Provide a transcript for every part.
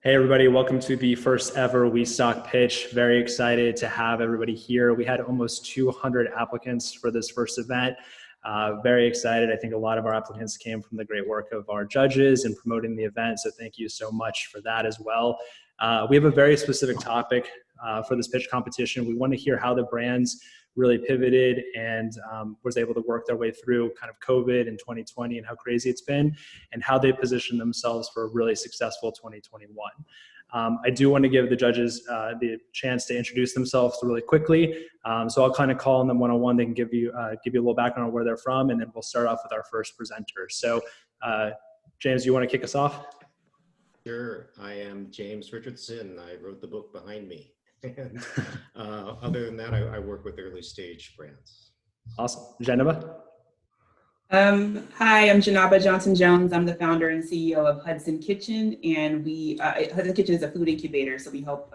Hey everybody, welcome to the first ever WeStock pitch. Very excited to have everybody here. We had almost 200 applicants for this first event. Very excited. I think a lot of our applicants came from the great work of our judges in promoting the event, so thank you so much for that as well. We have a very specific topic for this pitch competition. We want to hear how the brands really pivoted and was able to work their way through kind of COVID in 2020 and how crazy it's been, and how they positioned themselves for a really successful 2021. I do want to give the judges the chance to introduce themselves really quickly. So I'll kind of call on them one-on-one. They can give you a little background on where they're from, and then we'll start off with our first presenter. So James, you want to kick us off? Sure. I am James Richardson. I wrote the book behind me. And other than that, I work with early stage brands. Awesome. Geneva? Hi, I'm Janaba Johnson-Jones. I'm the founder and CEO of Hudson Kitchen, and Hudson Kitchen is a food incubator, so we help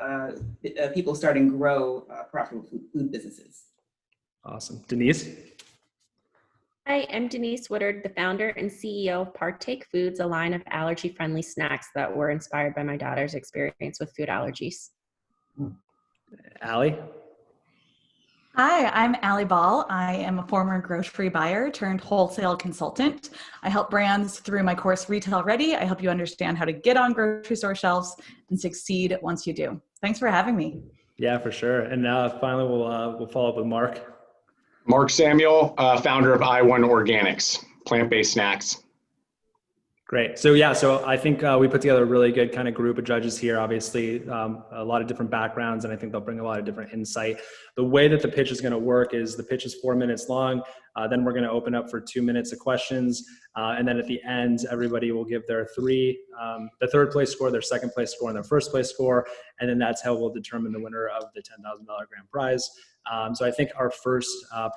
people start and grow profitable food businesses. Awesome. Denise? Hi, I'm Denise Woodard, the founder and CEO of Pancake Foods, a line of allergy-friendly snacks that were inspired by my daughter's experience with food allergies. Allie? Hi, I'm Allie Ball. I am a former grocery buyer turned wholesale consultant. I help brands through my course Retail Ready. I help you understand how to get on grocery store shelves and succeed once you do. Thanks for having me. Yeah, for sure. And now finally we'll follow up with Mark. Mark Samuel, founder of I1 Organics, plant-based snacks. Great. So yeah, so I think we put together a really good kind of group of judges here, obviously a lot of different backgrounds, and I think they'll bring a lot of different insight. The way that the pitch is going to work is the pitch is 4 minutes long. Then we're going to open up for 2 minutes of questions. And then at the end, everybody will give their the third place score, their second place score, and their first place score. And then that's how we'll determine the winner of the $10,000 grand prize. So I think our first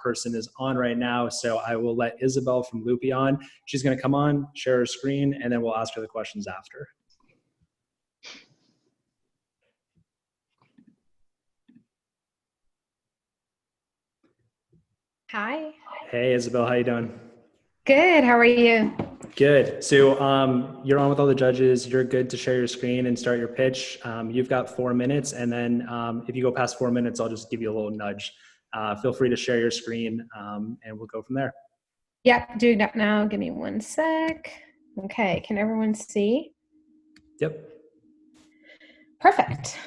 person is on right now. So I will let Isabel from Loopy on. She's going to come on, share her screen, and then we'll ask her the questions after. Hi. Hey, Isabel, how you doing? Good. How are you? Good. So you're on with all the judges. You're good to share your screen and start your pitch. You've got 4 minutes, and then if you go past 4 minutes, I'll just give you a little nudge. Feel free to share your screen, and we'll go from there. Yep, doing that now. Give me 1 sec. Okay, can everyone see? Yep. Perfect.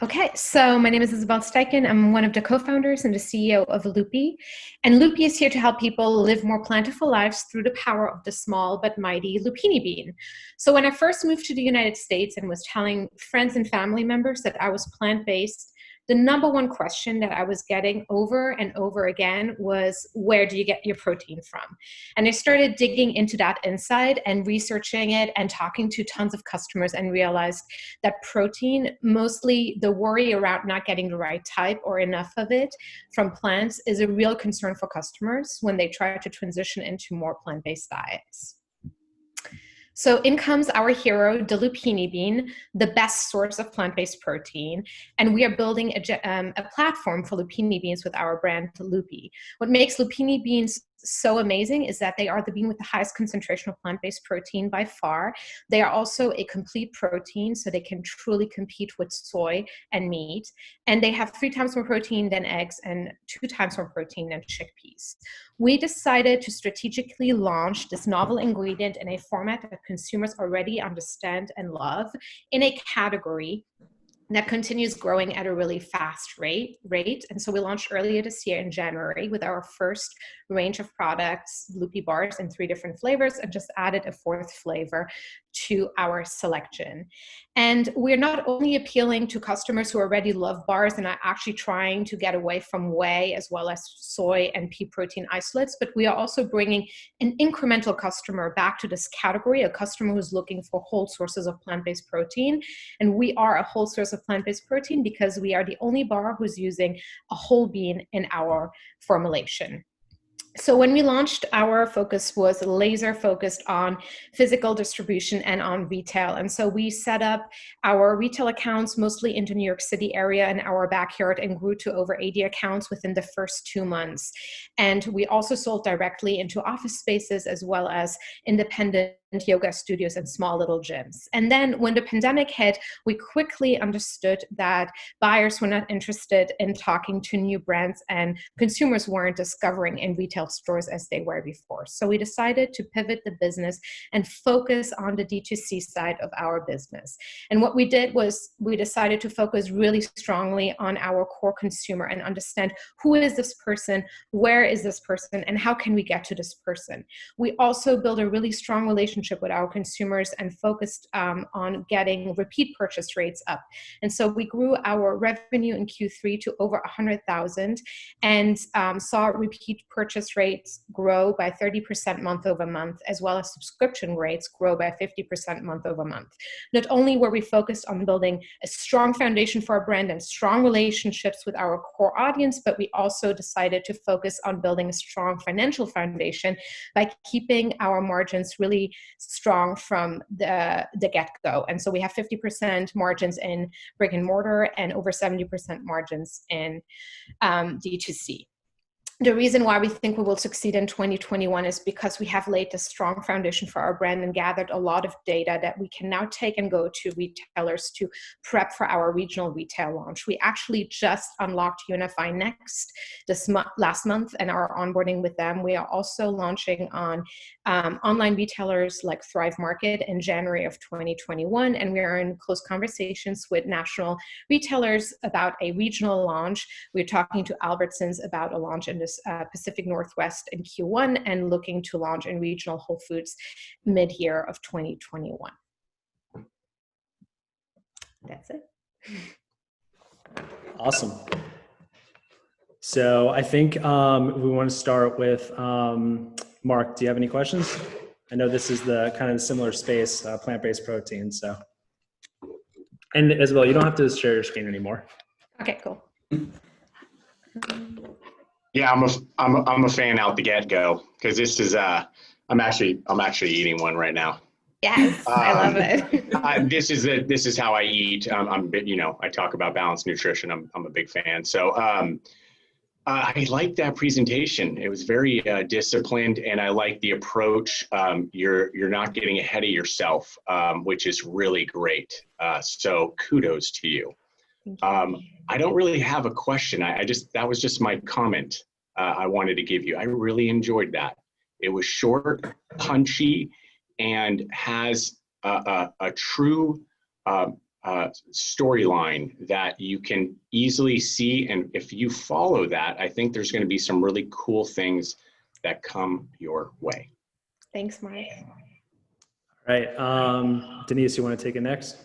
Okay, so my name is Isabel Steichen. I'm one of the co-founders and the CEO of Loopy. And Loopy is here to help people live more plentiful lives through the power of the small but mighty lupini bean. So when I first moved to the United States and was telling friends and family members that I was plant-based, the number one question that I was getting over and over again was, where do you get your protein from? And I started digging into that insight and researching it and talking to tons of customers, and realized that protein, mostly the worry around not getting the right type or enough of it from plants, is a real concern for customers when they try to transition into more plant-based diets. So in comes our hero, the lupini bean, the best source of plant-based protein. And we are building a platform for lupini beans with our brand, Loopy. What makes lupini beans so amazing is that they are the bean with the highest concentration of plant-based protein by far. They are also a complete protein, so they can truly compete with soy and meat. And they have 3 times more protein than eggs and 2 times more protein than chickpeas. We decided to strategically launch this novel ingredient in a format that consumers already understand and love, in a category that continues growing at a really fast rate. And so we launched earlier this year in January with our first range of products, Loopy bars, in 3 different flavors, and just added a 4th flavor to our selection. And we're not only appealing to customers who already love bars and are actually trying to get away from whey as well as soy and pea protein isolates, but we are also bringing an incremental customer back to this category, a customer who's looking for whole sources of plant-based protein. And we are a whole source of plant-based protein because we are the only bar who's using a whole bean in our formulation. So when we launched, our focus was laser focused on physical distribution and on retail. And so we set up our retail accounts mostly in the New York City area in our backyard, and grew to over 80 accounts within the first 2 months. And we also sold directly into office spaces as well as independent yoga studios and small little gyms. And then when the pandemic hit, we quickly understood that buyers were not interested in talking to new brands and consumers weren't discovering in retail stores as they were before. So we decided to pivot the business and focus on the D2C side of our business. And what we did was we decided to focus really strongly on our core consumer and understand who is this person, where is this person, and how can we get to this person. We also built a really strong relationship with our consumers and focused on getting repeat purchase rates up. And so we grew our revenue in Q3 to over 100,000 and saw repeat purchase rates grow by 30% month over month, as well as subscription rates grow by 50% month over month. Not only were we focused on building a strong foundation for our brand and strong relationships with our core audience, but we also decided to focus on building a strong financial foundation by keeping our margins really strong from the get-go. And so we have 50% margins in brick and mortar and over 70% margins in D2C. The reason why we think we will succeed in 2021 is because we have laid a strong foundation for our brand and gathered a lot of data that we can now take and go to retailers to prep for our regional retail launch. We actually just unlocked Unify Next last month and are onboarding with them. We are also launching on online retailers like Thrive Market in January of 2021, and we are in close conversations with national retailers about a regional launch. We're talking to Albertsons about a launch in Pacific Northwest in Q1 and looking to launch in regional Whole Foods mid-year of 2021. That's it. Awesome. So I think we want to start with Mark. Do you have any questions? I know this is the kind of similar space, plant-based protein. So, and Isabel, you don't have to share your screen anymore. Okay, cool. Yeah, I'm a fan out the get-go because this is I'm actually eating one right now. Yes, I love it. This is how I eat. I talk about balanced nutrition. I'm a big fan. So I like that presentation. It was very disciplined, and I like the approach. You're not getting ahead of yourself, which is really great. So kudos to you. I don't really have a question. That was just my comment I wanted to give you. I really enjoyed that. It was short, punchy, and has a true storyline that you can easily see. And if you follow that, I think there's going to be some really cool things that come your way. Thanks, Mark. All right, Denise, you want to take it next?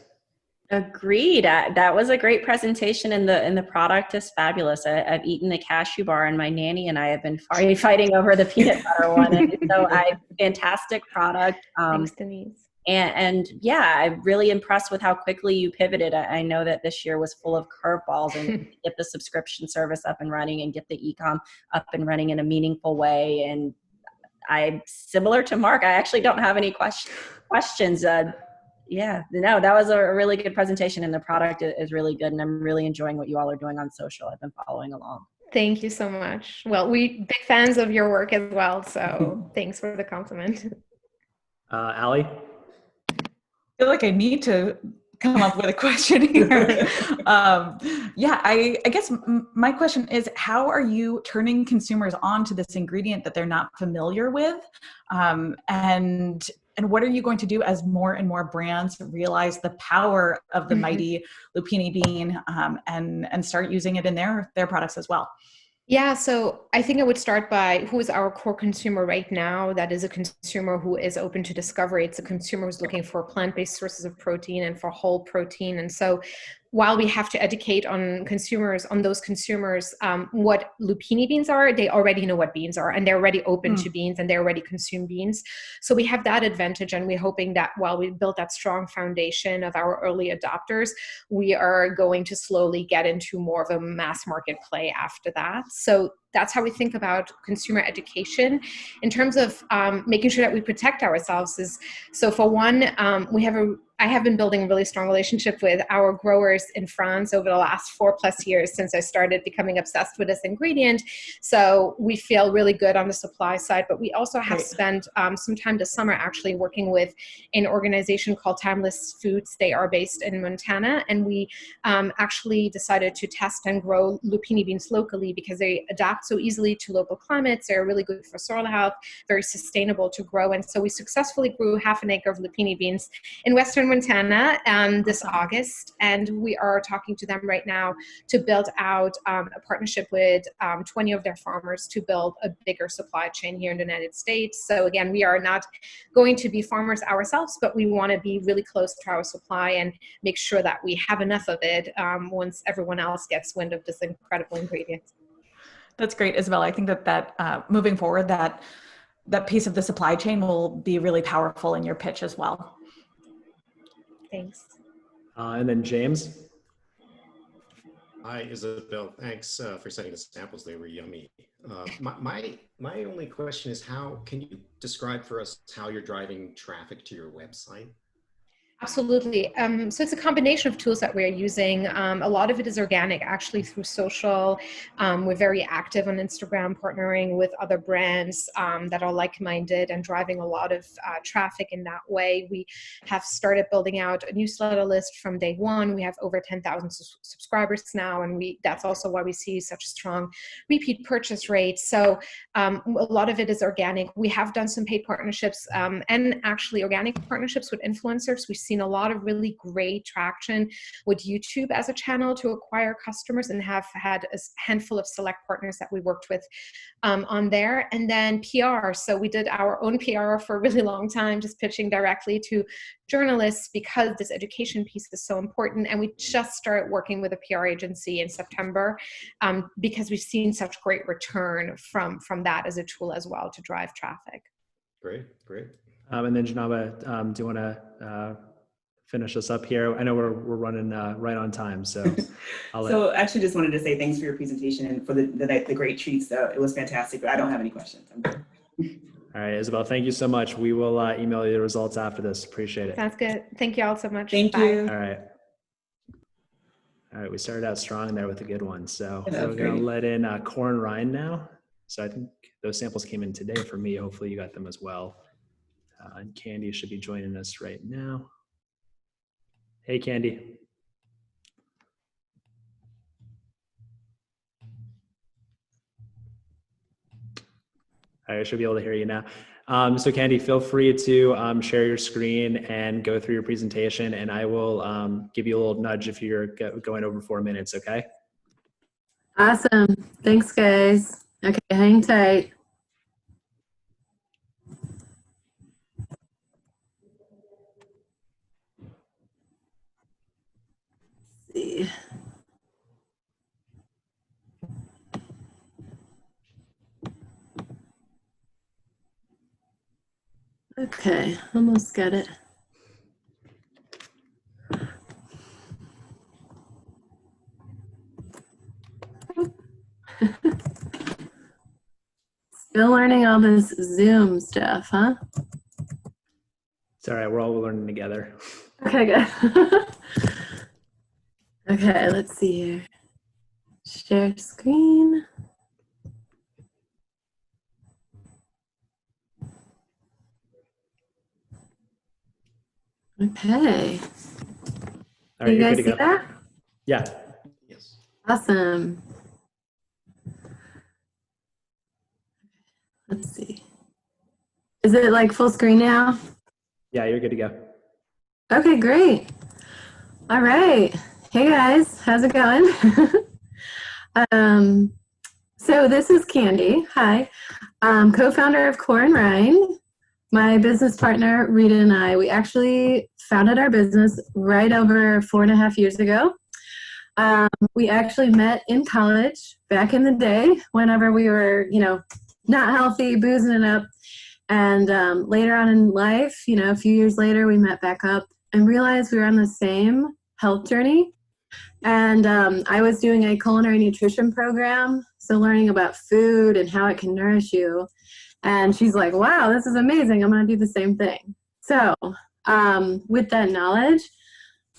Agreed. That was a great presentation, and the product is fabulous. I've eaten the cashew bar, and my nanny and I have been fighting over the peanut butter one. And so, fantastic product. Thanks, Denise. And yeah, I'm really impressed with how quickly you pivoted. I know that this year was full of curveballs, and get the subscription service up and running, and get the e-com up and running in a meaningful way. And I'm similar to Mark. I actually don't have any questions. Yeah, no, that was a really good presentation, and the product is really good, and I'm really enjoying what you all are doing on social. I've been following along. Thank you so much. Well, we big fans of your work as well, so thanks for the compliment. Allie? I feel like I need to come up with a question here. I guess my question is, how are you turning consumers on to this ingredient that they're not familiar with? And what are you going to do as more and more brands realize the power of the mighty lupini bean and start using it in their products as well? Yeah, so I think I would start by who is our core consumer right now. That is a consumer who is open to discovery. It's a consumer who's looking for plant-based sources of protein and for whole protein. And so while we have to educate on those consumers, what lupini beans are, they already know what beans are, and they're already open to beans, and they already consume beans. So we have that advantage, and we're hoping that while we build that strong foundation of our early adopters, we are going to slowly get into more of a mass market play after that. So that's how we think about consumer education. In terms of making sure that we protect ourselves so for one, I have been building a really strong relationship with our growers in France over the last 4+ years since I started becoming obsessed with this ingredient. So we feel really good on the supply side, but we also have spent some time this summer actually working with an organization called Timeless Foods. They are based in Montana, and we actually decided to test and grow lupini beans locally because they adapt so easily to local climates. They're really good for soil health, very sustainable to grow. And so we successfully grew 1/2 acre of lupini beans in Western Montana this August, and we are talking to them right now to build out a partnership with 20 of their farmers to build a bigger supply chain here in the United States. So again, we are not going to be farmers ourselves, but we want to be really close to our supply and make sure that we have enough of it once everyone else gets wind of this incredible ingredient. That's great, Isabel. I think that moving forward, that piece of the supply chain will be really powerful in your pitch as well. Thanks. And then James. Hi, Isabel. Thanks for sending the samples. They were yummy. My only question is, how can you describe for us how you're driving traffic to your website? Absolutely. So it's a combination of tools that we're using. A lot of it is organic, actually, through social. We're very active on Instagram, partnering with other brands that are like-minded and driving a lot of traffic in that way. We have started building out a newsletter list from day one. We have over 10,000 subscribers now, and that's also why we see such strong repeat purchase rates. So a lot of it is organic. We have done some paid partnerships and actually organic partnerships with influencers. We've seen a lot of really great traction with YouTube as a channel to acquire customers, and have had a handful of select partners that we worked with on there. And then PR. So we did our own PR for a really long time, just pitching directly to journalists because this education piece is so important. And we just started working with a PR agency in September because we've seen such great return from that as a tool as well to drive traffic. Great. And then Janaba, do you want to finish us up here? I know we're running right on time, so So actually just wanted to say thanks for your presentation and for the great treats. It was fantastic, but I don't have any questions. I'm good. All right, Isabel, thank you so much. We will email you the results after this. Appreciate it. Sounds good. Thank you all so much. Thank Bye. you. All right, we started out strong there with a good one. So Yeah, we're going great. to let in Corn Ryan now. So I think those samples came in today for me. Hopefully you got them as well. And Candy should be joining us right now. Hey, Candy. All right, I should be able to hear you now. So Candy, feel free to share your screen and go through your presentation, and I will give you a little nudge if you're going over 4 minutes, okay? Awesome. Thanks, guys. Okay, hang tight. Let's see. Okay, almost got it. Still learning all this Zoom stuff, huh? It's all right, we're all learning together. Okay, good. Okay, let's see here. Share screen. Okay. All right, You you're guys good see to go. that? Yeah. Yes. Awesome. Let's see. Is it like full screen now? Yeah, you're good to go. Okay, great. All right. Hey guys, how's it going? So this is Candy. Hi. Co-founder of Corn Ryan. My business partner, Rita, and I, we actually founded our business right over 4.5 years ago. We actually met in college back in the day whenever we were, not healthy, boozing it up. And later on in life, a few years later, we met back up and realized we were on the same health journey. And I was doing a culinary nutrition program, so learning about food and how it can nourish you. And she's like, wow, this is amazing. I'm going to do the same thing. So with that knowledge,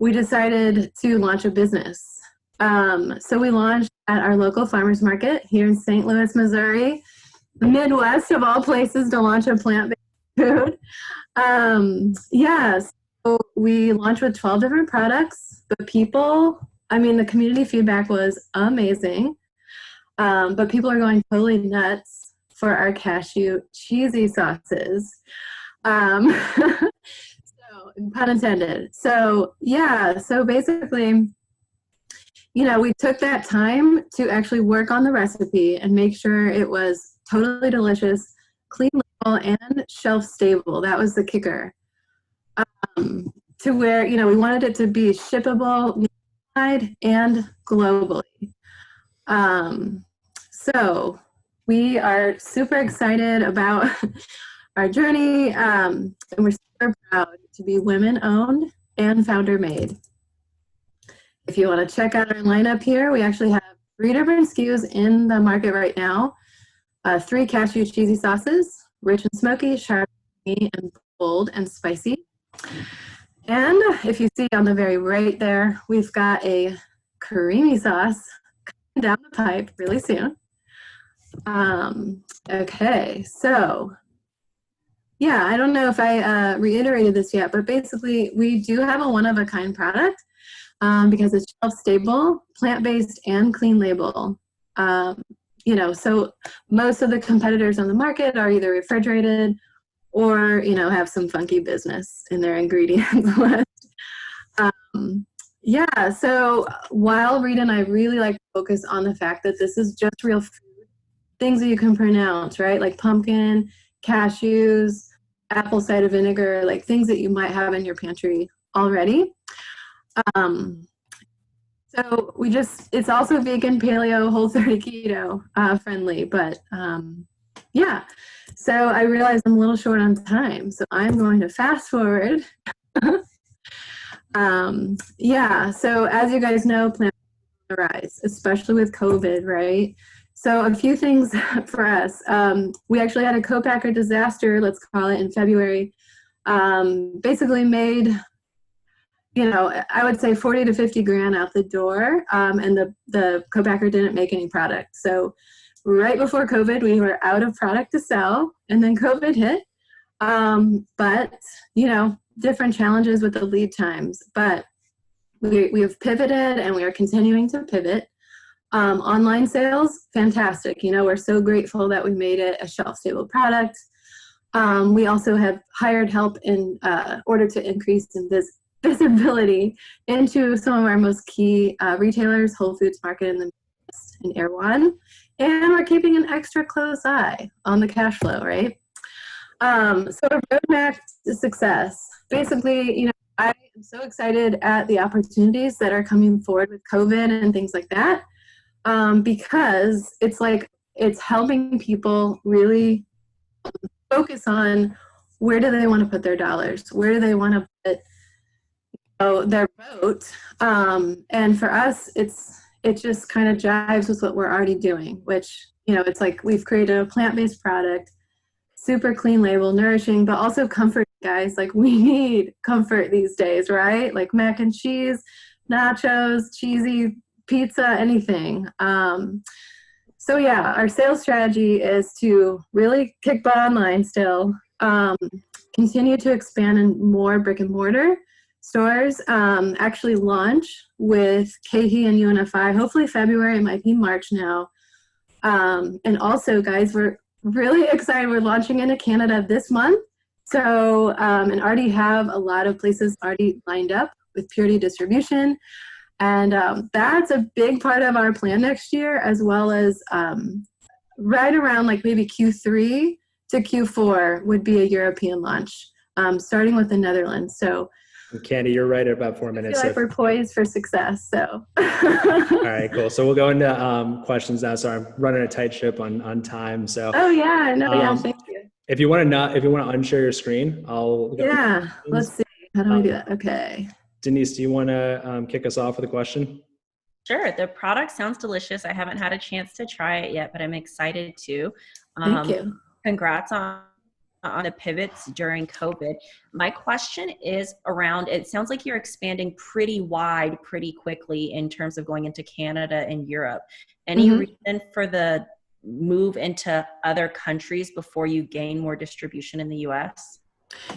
we decided to launch a business. So we launched at our local farmers market here in St. Louis, Missouri, the Midwest of all places to launch a plant-based food. So we launched with 12 different products. The community feedback was amazing. But people are going totally nuts for our cashew cheesy sauces. So, pun intended. So basically, we took that time to actually work on the recipe and make sure it was totally delicious, clean label, and shelf stable. That was the kicker. To where, we wanted it to be shippable and globally. So we are super excited about our journey, and we're super proud to be women-owned and founder-made. If you want to check out our lineup here, we actually have 3 different SKUs in the market right now. 3 cashew cheesy sauces, rich and smoky, sharp and bold and spicy. And if you see on the very right there, we've got a creamy sauce coming down the pipe really soon. Okay, so yeah, I don't know if I reiterated this yet, but basically we do have a one-of-a-kind product because it's shelf-stable, plant-based, and clean label. So most of the competitors on the market are either refrigerated or, have some funky business in their ingredients list. So while Rita and I really like to focus on the fact that this is just real food, things that you can pronounce, right? Like pumpkin, cashews, apple cider vinegar, like things that you might have in your pantry already. So it's also vegan, paleo, Whole30 keto friendly, but so I realize I'm a little short on time, so I'm going to fast forward. So as you guys know, plants are on the rise, especially with COVID, right? So a few things for us. We actually had a co-packer disaster, let's call it, in February. Basically made, I would say 40 to 50 grand out the door, and the co-packer didn't make any product. So right before COVID, we were out of product to sell, and then COVID hit. But, different challenges with the lead times. But we have pivoted, and we are continuing to pivot. Online sales, fantastic. We're so grateful that we made it a shelf-stable product. We also have hired help in order to increase in visibility into some of our most key retailers, Whole Foods Market in the Midwest and Erewhon. And we're keeping an extra close eye on the cash flow, right? So a roadmap to success. Basically, I am so excited at the opportunities that are coming forward with COVID and things like that, because it's helping people really focus on where do they want to put their dollars, where do they want to put their vote, and for us, it just kind of jives with what we're already doing, which, it's like we've created a plant-based product, super clean label, nourishing, but also comfort, guys. Like, we need comfort these days, right? Like mac and cheese, nachos, cheesy pizza, anything. So yeah, our sales strategy is to really kick butt online still, continue to expand in more brick and mortar stores, actually launch with KeHE and UNFI, hopefully February, it might be March now. And also, guys, we're really excited. We're launching into Canada this month. So, and already have a lot of places already lined up with Purity distribution. And that's a big part of our plan next year, as well as right around like maybe Q3 to Q4 would be a European launch, starting with the Netherlands. So, Candy, you're right at about 4 minutes. I feel like we're poised for success. So. All right, cool. So we'll go into questions now. So I'm running a tight ship on time. So. Oh yeah, no, yeah, thank you. If you want to unshare your screen, I'll. Yeah, let's see. How do we do that? Okay. Denise, do you want to kick us off with a question? Sure. The product sounds delicious. I haven't had a chance to try it yet, but I'm excited to. Thank you. Congrats on the pivots during COVID. My question is around, it sounds like you're expanding pretty wide, pretty quickly in terms of going into Canada and Europe. Any reason for the move into other countries before you gain more distribution in the US?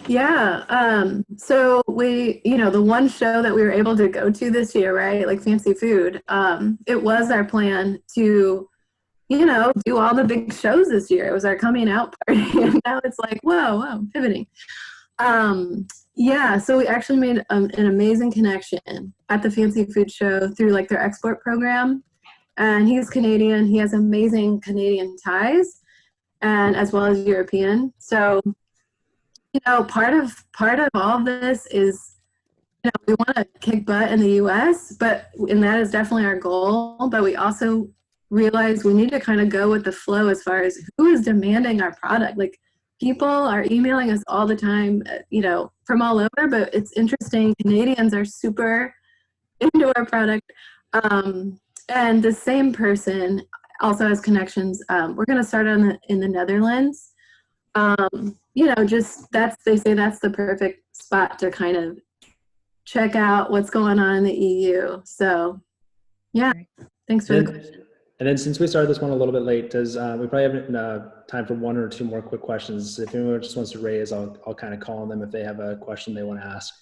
Yeah. So we, the one show that we were able to go to this year, right? Like Fancy Food. It was our plan to, do all the big shows this year. It was our coming out party. And now it's like, whoa, pivoting. Yeah. So we actually made an amazing connection at the Fancy Food show through like their export program. And he's Canadian. He has amazing Canadian ties and as well as European. So part of all of this is, we want to kick butt in the U.S., and that is definitely our goal. But we also realize we need to kind of go with the flow as far as who is demanding our product. Like, people are emailing us all the time, from all over. But it's interesting. Canadians are super into our product, and the same person also has connections. We're going to start in the Netherlands. They say that's the perfect spot to kind of check out what's going on in the EU. So, yeah, thanks for the question. And then since we started this one a little bit late, we probably have time for one or two more quick questions. If anyone just wants to raise, I'll kind of call on them if they have a question they want to ask.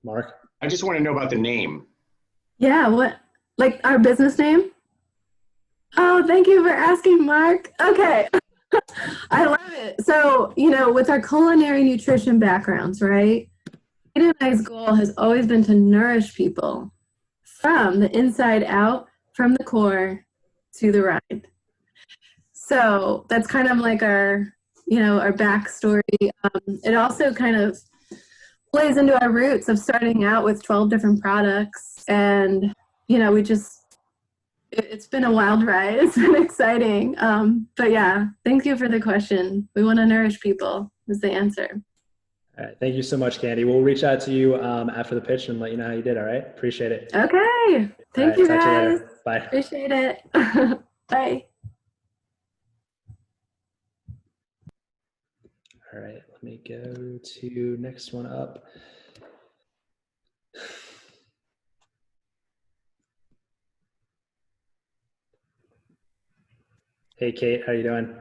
Mark? I just want to know about the name. Yeah, like our business name? Oh, thank you for asking, Mark. Okay. I love it. So, with our culinary nutrition backgrounds, right? Kate and I's goal has always been to nourish people from the inside out, from the core to the rind. So that's kind of like our backstory. It also kind of plays into our roots of starting out with 12 different products. And, it's been a wild ride. It's been exciting. But yeah, thank you for the question. We want to nourish people is the answer. All right. Thank you so much, Candy. We'll reach out to you after the pitch and let you know how you did. All right. Appreciate it. Okay. Thank you, talk to you guys. later. Bye. Appreciate it. Bye. All right. Let me go to next one up. Hey, Kate, how you doing?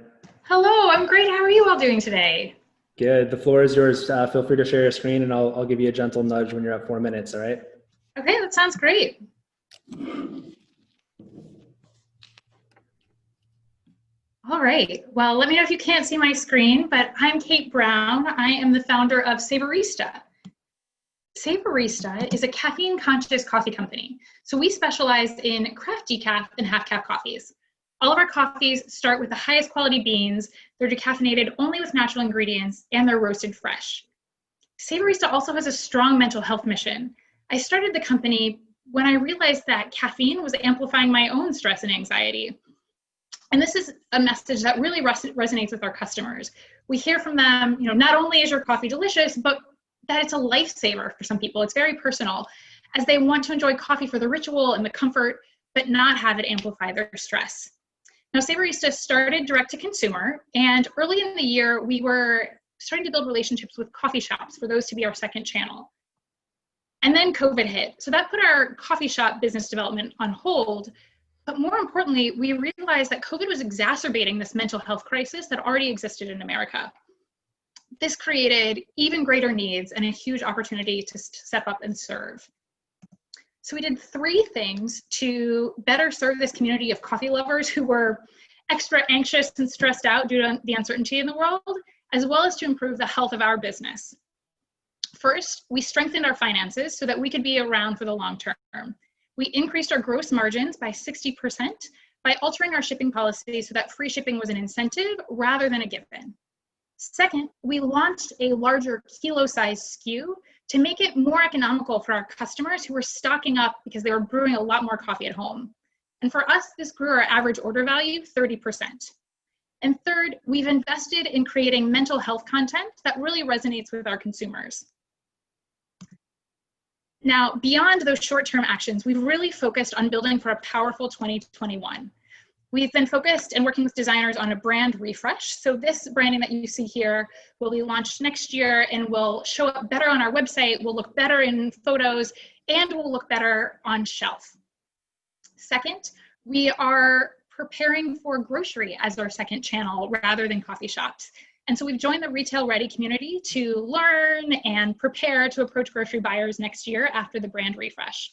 Hello, I'm great. How are you all doing today? Good. The floor is yours. Feel free to share your screen, and I'll give you a gentle nudge when you're at 4 minutes, all right? Okay, that sounds great. All right. Well, let me know if you can't see my screen, but I'm Kate Brown. I am the founder of Savorista. Savorista is a caffeine-conscious coffee company. So we specialize in craft decaf and half-cap coffees. All of our coffees start with the highest quality beans. They're decaffeinated only with natural ingredients, and they're roasted fresh. Savorista also has a strong mental health mission. I started the company when I realized that caffeine was amplifying my own stress and anxiety. And this is a message that really resonates with our customers. We hear from them, not only is your coffee delicious, but that it's a lifesaver for some people. It's very personal, as they want to enjoy coffee for the ritual and the comfort, but not have it amplify their stress. Now, Savorista started direct to consumer, and early in the year, we were starting to build relationships with coffee shops for those to be our second channel. And then COVID hit. So that put our coffee shop business development on hold. But more importantly, we realized that COVID was exacerbating this mental health crisis that already existed in America. This created even greater needs and a huge opportunity to step up and serve. So we did 3 things to better serve this community of coffee lovers who were extra anxious and stressed out due to the uncertainty in the world, as well as to improve the health of our business. First, we strengthened our finances so that we could be around for the long term. We increased our gross margins by 60% by altering our shipping policy so that free shipping was an incentive rather than a given. Second, we launched a larger kilo-size SKU to make it more economical for our customers who were stocking up because they were brewing a lot more coffee at home. And for us, this grew our average order value 30%. And third, we've invested in creating mental health content that really resonates with our consumers. Now, beyond those short-term actions, we've really focused on building for a powerful 2021. We've been focused and working with designers on a brand refresh. So this branding that you see here will be launched next year and will show up better on our website, will look better in photos, and will look better on shelf. Second, we are preparing for grocery as our second channel rather than coffee shops. And so we've joined the Retail Ready community to learn and prepare to approach grocery buyers next year after the brand refresh.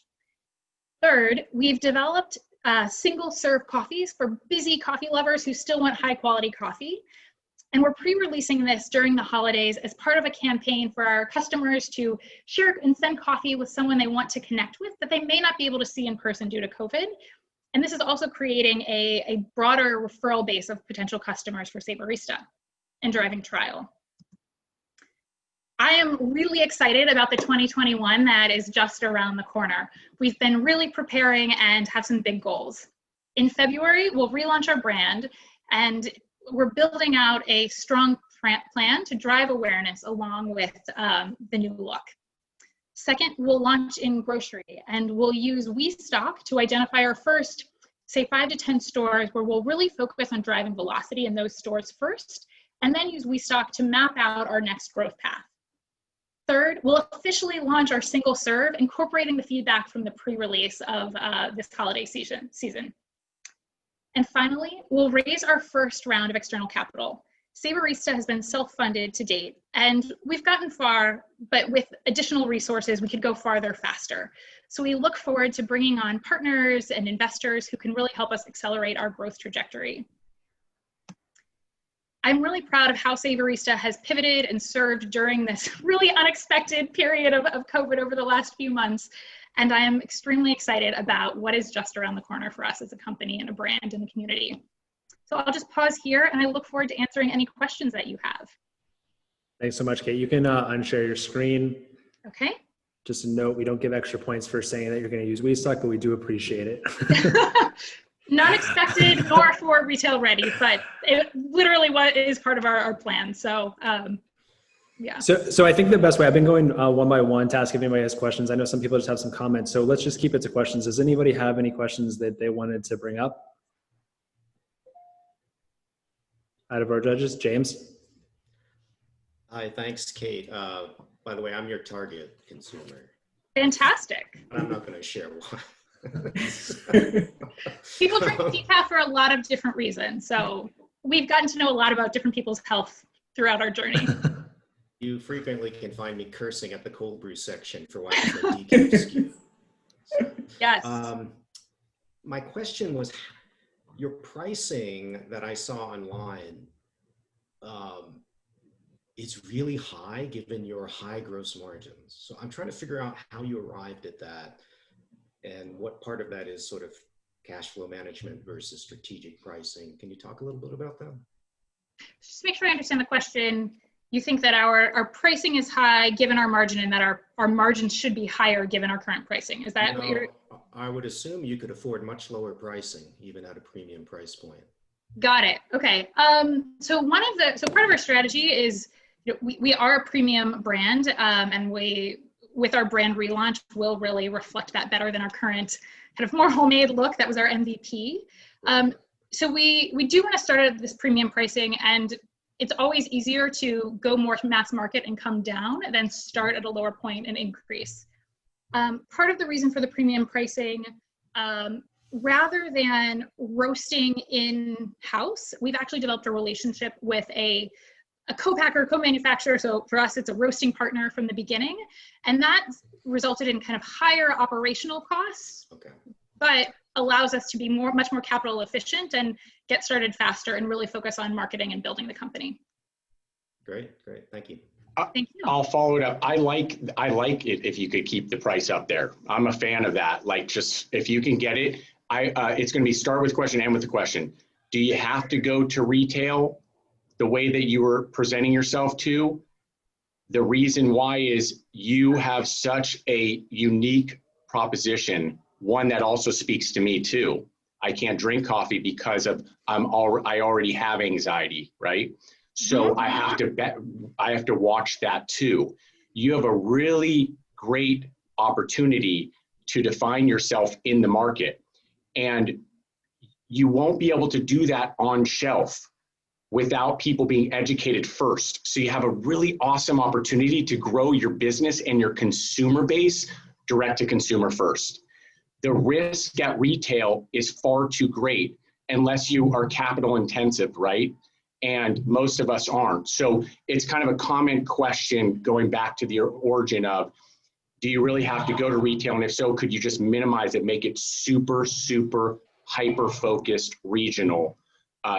Third, we've developed single serve coffees for busy coffee lovers who still want high quality coffee. And we're pre-releasing this during the holidays as part of a campaign for our customers to share and send coffee with someone they want to connect with that they may not be able to see in person due to COVID. And this is also creating a broader referral base of potential customers for Savorista and driving trial. I am really excited about the 2021 that is just around the corner. We've been really preparing and have some big goals. In February, we'll relaunch our brand, and we're building out a strong plan to drive awareness along with the new look. Second, we'll launch in grocery, and we'll use WeStock to identify our first, say, 5 to 10 stores where we'll really focus on driving velocity in those stores first, and then use WeStock to map out our next growth path. Third, we'll officially launch our single serve, incorporating the feedback from the pre-release of this holiday season. And finally, we'll raise our first round of external capital. Savorista has been self-funded to date, and we've gotten far, but with additional resources, we could go farther faster. So we look forward to bringing on partners and investors who can really help us accelerate our growth trajectory. I'm really proud of how Savorista has pivoted and served during this really unexpected period of COVID over the last few months. And I am extremely excited about what is just around the corner for us as a company and a brand in the community. So I'll just pause here, and I look forward to answering any questions that you have. Thanks so much, Kate. You can unshare your screen. Okay. Just a note, we don't give extra points for saying that you're going to use WeStock, but we do appreciate it. Not expected nor for Retail Ready, but it literally what is part of our plan. So yeah. So I think the best way, I've been going one by one to ask if anybody has questions. I know some people just have some comments, so let's just keep it to questions. Does anybody have any questions that they wanted to bring up? Out of our judges, James? Hi, thanks, Kate. By the way, I'm your target consumer. Fantastic. But I'm not going to share why. People drink decaf for a lot of different reasons. So we've gotten to know a lot about different people's health throughout our journey. You frequently can find me cursing at the cold brew section for why it's a decaf SKU. So, yes. My question was, your pricing that I saw online is really high given your high gross margins. So I'm trying to figure out how you arrived at that and what part of that is sort of cash flow management versus strategic pricing. Can you talk a little bit about that? Just to make sure I understand the question, you think that our pricing is high given our margin and that our margins should be higher given our current pricing. Is that what you're... I would assume you could afford much lower pricing, even at a premium price point. Got it. Okay. So part of our strategy is, we are a premium brand, and with our brand relaunch, will really reflect that better than our current kind of more homemade look. That was our MVP. So we do want to start at this premium pricing, and it's always easier to go more mass market and come down than start at a lower point and increase. Part of the reason for the premium pricing, rather than roasting in-house, we've actually developed a relationship with a co-packer, co-manufacturer. So for us, it's a roasting partner from the beginning. And that resulted in kind of higher operational costs, but allows us to be much more capital efficient and get started faster and really focus on marketing and building the company. Great. Thank you. Thank you. I'll follow it up. I like it if you could keep the price up there. I'm a fan of that. Like, just if you can get it, it's going to be start with the question, end with the question. Do you have to go to retail the way that you were presenting yourself to? The reason why is you have such a unique proposition, one that also speaks to me too. I can't drink coffee because of I already have anxiety, right? So I have to watch that too. You have a really great opportunity to define yourself in the market. And you won't be able to do that on shelf without people being educated first. So you have a really awesome opportunity to grow your business and your consumer base direct to consumer first. The risk at retail is far too great unless you are capital intensive, right? And most of us aren't. So it's kind of a common question going back to the origin of, do you really have to go to retail? And if so, could you just minimize it, make it super, super hyper-focused regional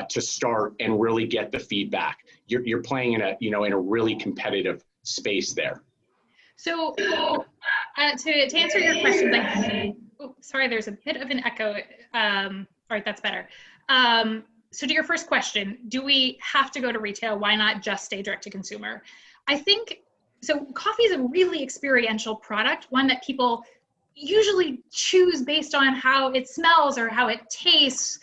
to start and really get the feedback? You're playing in a really competitive space there. So to answer your question, sorry, there's a bit of an echo. All right, that's better. So to your first question, do we have to go to retail? Why not just stay direct to consumer? I think, so coffee is a really experiential product, one that people usually choose based on how it smells or how it tastes.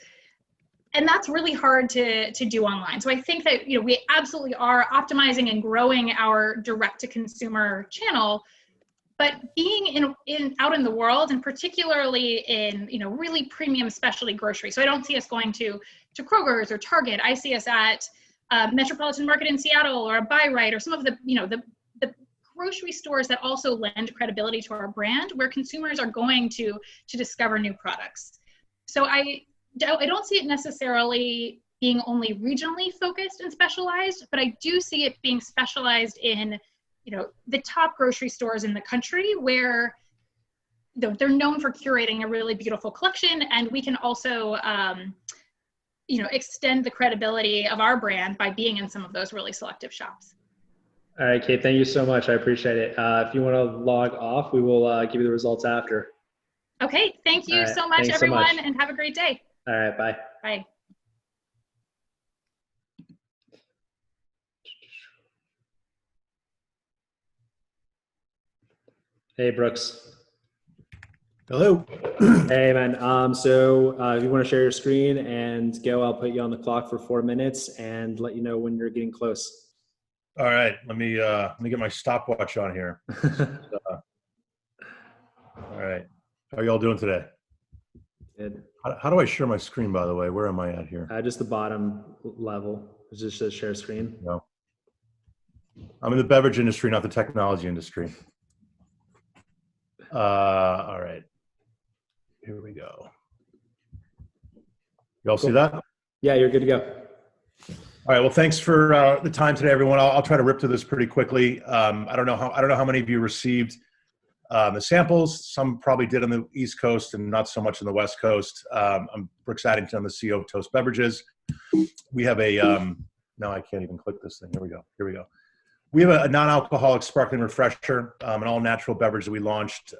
And that's really hard to do online. So I think that, we absolutely are optimizing and growing our direct to consumer channel, but being out in the world, and particularly in, really premium specialty grocery. So I don't see us going to Kroger's or Target. I see us at Metropolitan Market in Seattle or a Buy Right or some of the grocery stores that also lend credibility to our brand, where consumers are going to discover new products. So I don't see it necessarily being only regionally focused and specialized, but I do see it being specialized in, the top grocery stores in the country, where they're known for curating a really beautiful collection, and we can also, extend the credibility of our brand by being in some of those really selective shops. All right, Kate, thank you so much. I appreciate it. If you want to log off, we will give you the results after. Okay, thank you so much, everyone, and have a great day. All right, bye. Bye. Hey, Brooks. Hello. Hey, man. So if you want to share your screen and go, I'll put you on the clock for 4 minutes and let you know when you're getting close. All right. Let me get my stopwatch on here. All right. How are y'all doing today? Good. How do I share my screen, by the way? Where am I at here? Just the bottom level. It just says share screen. No. I'm in the beverage industry, not the technology industry. All right. Here we go. Y'all see that? Yeah, you're good to go. All right. Well, thanks for the time today, everyone. I'll try to rip through this pretty quickly. I don't know how many of you received the samples. Some probably did on the East Coast and not so much on the West Coast. I'm Brooks Addington, I'm the CEO of Toast Beverages. We have a no, I can't even click this thing. Here we go. We have a non-alcoholic sparkling refresher, an all-natural beverage that we launched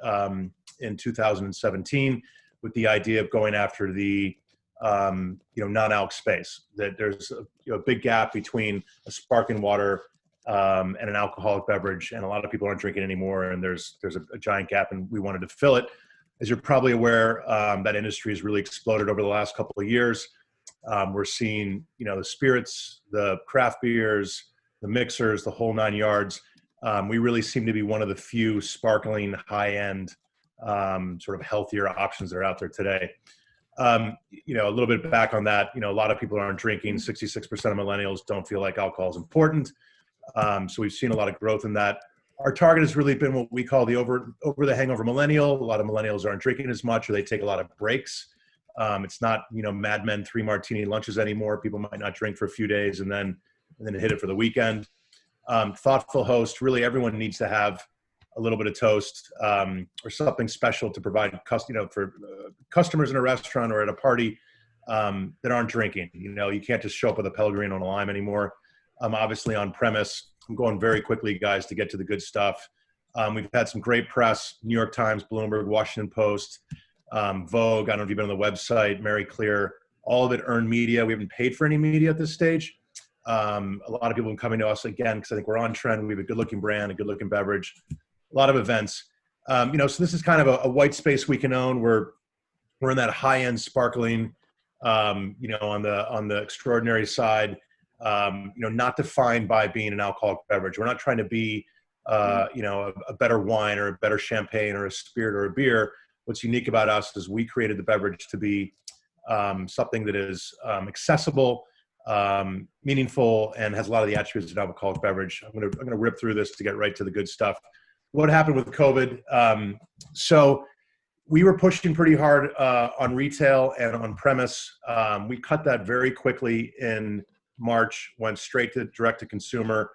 in 2017 with the idea of going after the non-alc space. That there's a big gap between a sparkling water and an alcoholic beverage, and a lot of people aren't drinking anymore, and there's a giant gap, and we wanted to fill it. As you're probably aware, that industry has really exploded over the last couple of years. We're seeing the spirits, the craft beers, the mixers, the whole 9 yards. We really seem to be one of the few sparkling high-end sort of healthier options that are out there today. A little bit back on that, a lot of people aren't drinking. 66% of millennials don't feel like alcohol is important. So we've seen a lot of growth in that. Our target has really been what we call the over the hangover millennial. A lot of millennials aren't drinking as much, or they take a lot of breaks. It's not, Mad Men 3 martini lunches anymore. People might not drink for a few days and then hit it for the weekend. Thoughtful host, really everyone needs to have a little bit of toast or something special to provide for customers in a restaurant or at a party that aren't drinking. You can't just show up with a Pellegrino and a lime anymore. Obviously on premise. I'm going very quickly, guys, to get to the good stuff. We've had some great press: New York Times, Bloomberg, Washington Post, Vogue. I don't know if you've been on the website, Mary Clear. All of it earned media. We haven't paid for any media at this stage. A lot of people are coming to us again because I think we're on trend. We have a good-looking brand, a good-looking beverage, a lot of events. So this is kind of a white space we can own. We're in that high-end sparkling, on the extraordinary side. Not defined by being an alcoholic beverage. We're not trying to be a better wine or a better champagne or a spirit or a beer. What's unique about us is we created the beverage to be something that is accessible, meaningful, and has a lot of the attributes of an alcoholic beverage. I'm gonna rip through this to get right to the good stuff. What happened with COVID? So we were pushing pretty hard on retail and on premise. We cut that very quickly in March, went straight to direct to consumer,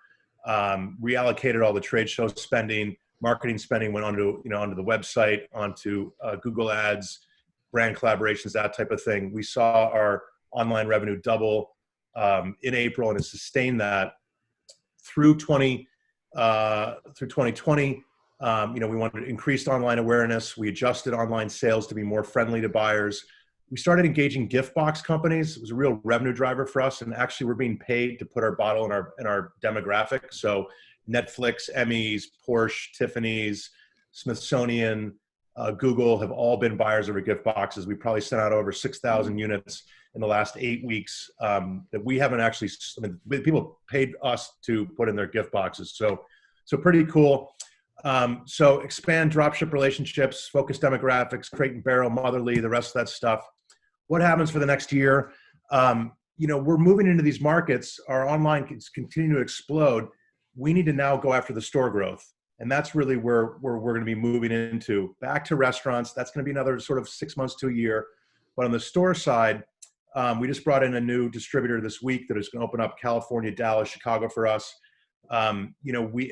reallocated all the trade show spending, marketing spending went onto the website, onto Google Ads, brand collaborations, that type of thing. We saw our online revenue double in April, and it sustained that through 2020. We wanted increased online awareness. We adjusted online sales to be more friendly to buyers. We started engaging gift box companies. It was a real revenue driver for us, and actually we're being paid to put our bottle in our demographic. So Netflix, Emmys, Porsche, Tiffany's, Smithsonian, Google have all been buyers of our gift boxes. We probably sent out over 6,000 units in the last 8 weeks that we haven't actually, people paid us to put in their gift boxes. So pretty cool. So expand dropship relationships, focus demographics, Crate and Barrel, Motherly, the rest of that stuff. What happens for the next year? We're moving into these markets. Our online is continuing to explode. We need to now go after the store growth. And that's really where we're going to be moving into. Back to restaurants, that's going to be another sort of 6 months to a year. But on the store side, we just brought in a new distributor this week that is going to open up California, Dallas, Chicago for us. A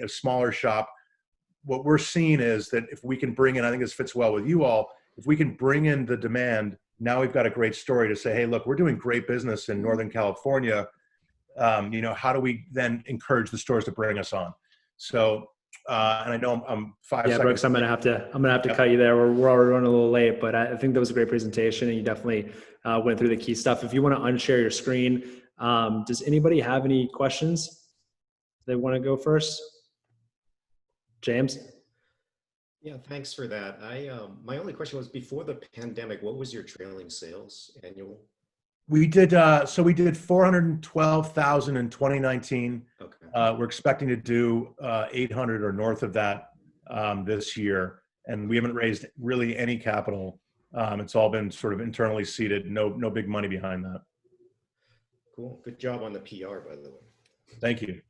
smaller shop. What we're seeing is that if we can bring in, I think this fits well with you all, if we can bring in the demand, now we've got a great story to say, hey, look, we're doing great business in Northern California. How do we then encourage the stores to bring us on? So, and I know I'm 5 seconds. Brooks, I'm gonna have to cut you there. We're already running a little late, but I think that was a great presentation, and you definitely went through the key stuff. If you want to unshare your screen, does anybody have any questions? They want to go first? James? Yeah, thanks for that. My only question was, before the pandemic, what was your trailing sales annual? We did 412,000 in 2019. Okay. We're expecting to do 800 or north of that this year, and we haven't raised really any capital. It's all been sort of internally seeded. No big money behind that. Cool. Good job on the PR, by the way. Thank you.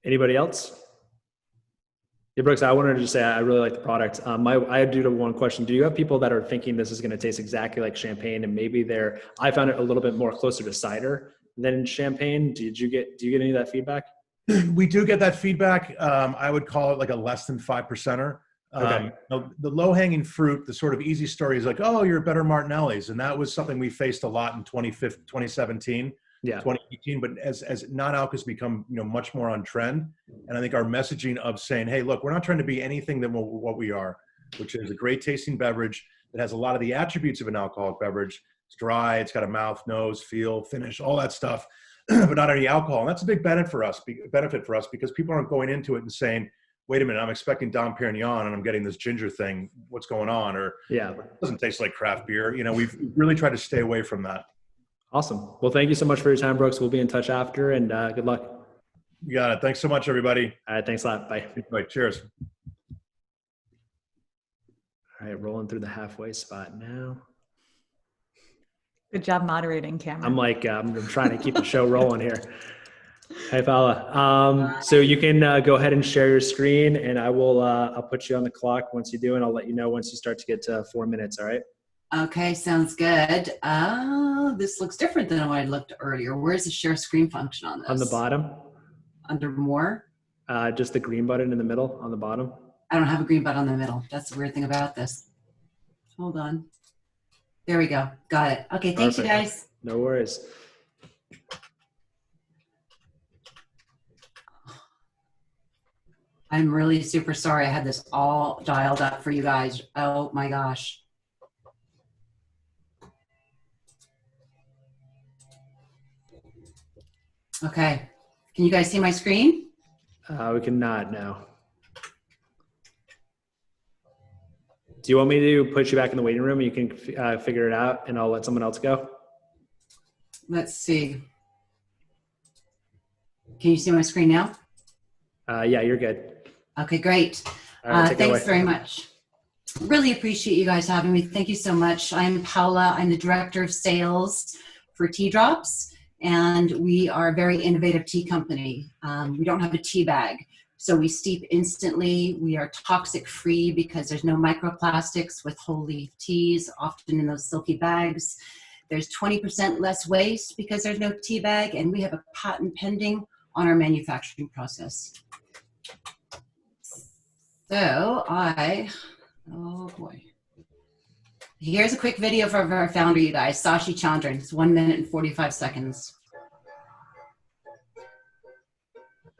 Anybody else? Yeah, Brooks, I wanted to just say I really like the product. I do have one question. Do you have people that are thinking this is going to taste exactly like champagne, and maybe I found it a little bit more closer to cider than champagne? Do you get any of that feedback? We do get that feedback. I would call it like a less than 5%er. Okay. The low-hanging fruit, the sort of easy story is like, oh, you're better Martinelli's. And that was something we faced a lot in 2017. Yeah. 2018, but as non-alc has become much more on trend, and I think our messaging of saying, hey, look, we're not trying to be anything than what we are, which is a great tasting beverage that has a lot of the attributes of an alcoholic beverage. It's dry, it's got a mouth, nose, feel, finish, all that stuff, but not any alcohol. And that's a big benefit for us because people aren't going into it and saying, wait a minute, I'm expecting Dom Perignon and I'm getting this ginger thing. What's going on? Or yeah, it doesn't taste like craft beer. We've really tried to stay away from that. Awesome. Well, thank you so much for your time, Brooks. We'll be in touch after, and good luck. You got it. Thanks so much, everybody. All right. Thanks a lot. Bye. Bye. Cheers. All right. Rolling through the halfway spot now. Good job moderating, Cameron. I'm trying to keep the show rolling here. Hey, fella. So you can go ahead and share your screen, and I'll put you on the clock once you do, and I'll let you know once you start to get to 4 minutes. All right. Okay, sounds good. This looks different than what I looked earlier. Where's the share screen function on this? On the bottom. Under more? Just the green button in the middle on the bottom. I don't have a green button on the middle. That's the weird thing about this. Hold on. There we go. Got it. Okay, thanks you guys. No worries. I'm really super sorry. I had this all dialed up for you guys. Oh my gosh. Okay. Can you guys see my screen? We cannot now. Do you want me to put you back in the waiting room and you can figure it out, and I'll let someone else go? Let's see. Can you see my screen now? Yeah, you're good. Okay, great. All right, take it away. Thanks very much. Really appreciate you guys having me. Thank you so much. I'm Paula. I'm the Director of Sales for Tea Drops, and we are a very innovative tea company. We don't have a tea bag, so we steep instantly. We are toxic free because there's no microplastics with whole leaf teas, often in those silky bags. There's 20% less waste because there's no tea bag, and we have a patent pending on our manufacturing process. So oh boy. Here's a quick video from our founder, you guys, Sashi Chandran. It's 1 minute and 45 seconds.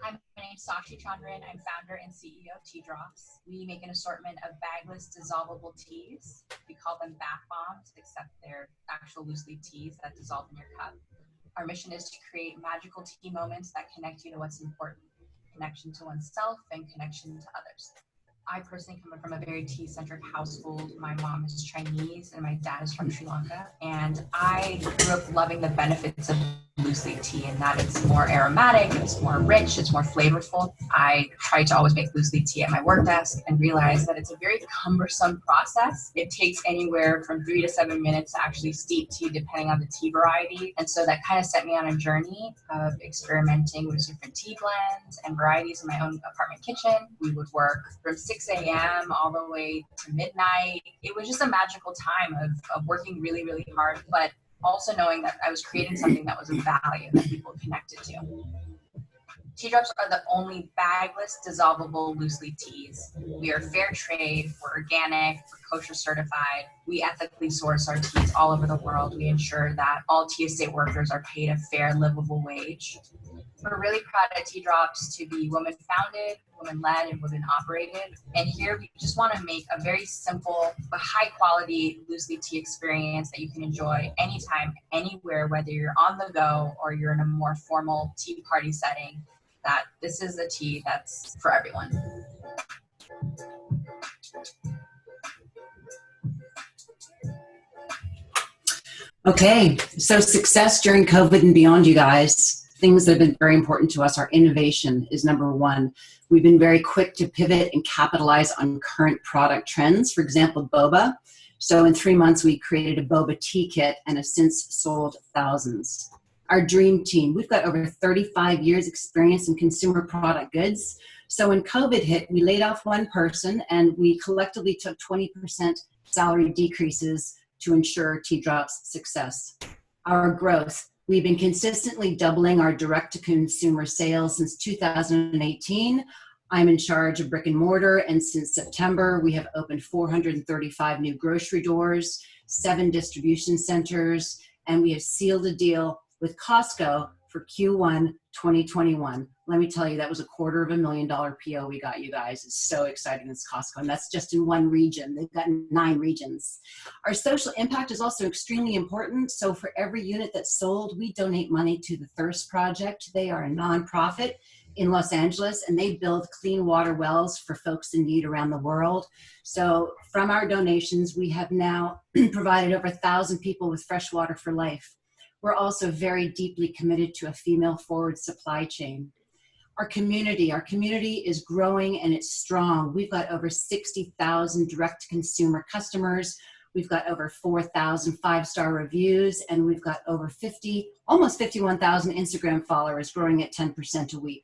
Hi, my name's Sashi Chandran. I'm founder and CEO of Tea Drops. We make an assortment of bagless dissolvable teas. We call them bath bombs, except they're actual loose leaf teas that dissolve in your cup. Our mission is to create magical tea moments that connect you to what's important, connection to oneself and connection to others. I personally come from a very tea-centric household. My mom is Chinese and my dad is from Sri Lanka. And I grew up loving the benefits of loose leaf tea and that it's more aromatic, it's more rich, it's more flavorful. I tried to always make loose leaf tea at my work desk and realized that it's a very cumbersome process. It takes anywhere from 3 to 7 minutes to actually steep tea depending on the tea variety. And so that kind of set me on a journey of experimenting with different tea blends and varieties in my own apartment kitchen. We would work from 6 a.m. all the way to midnight. It was just a magical time of working really, really hard, but also knowing that I was creating something that was of value that people connected to. Tea Drops are the only bagless, dissolvable loose leaf teas. We are fair trade, we're organic, we're kosher certified. We ethically source our teas all over the world. We ensure that all tea estate workers are paid a fair, livable wage. We're really proud at Tea Drops to be women-founded, women-led, and women-operated. And here we just want to make a very simple but high-quality loose leaf tea experience that you can enjoy anytime, anywhere, whether you're on the go or you're in a more formal tea party setting, that this is a tea that's for everyone. Okay, so success during COVID and beyond, you guys. Things that have been very important to us, our innovation is number one. We've been very quick to pivot and capitalize on current product trends. For example, boba. So in 3 months, we created a boba tea kit and have since sold thousands. Our dream team, we've got over 35 years experience in consumer product goods. So when COVID hit, we laid off one person and we collectively took 20% salary decreases to ensure Tea Drops' success. Our growth. We've been consistently doubling our direct-to-consumer sales since 2018. I'm in charge of brick and mortar, and since September, we have opened 435 new grocery doors, 7 distribution centers, and we have sealed a deal with Costco for Q1 2021. Let me tell you, that was a $250,000 PO we got, you guys. It's so exciting, this Costco, and that's just in one region. They've got 9 regions. Our social impact is also extremely important. So for every unit that's sold, we donate money to the Thirst Project. They are a nonprofit in Los Angeles, and they build clean water wells for folks in need around the world. So from our donations, we have now provided over 1,000 people with fresh water for life. We're also very deeply committed to a female-forward supply chain. Our community is growing and it's strong. We've got over 60,000 direct-to-consumer customers. We've got over 4,000 5-star reviews, and we've got over almost 51,000 Instagram followers, growing at 10% a week.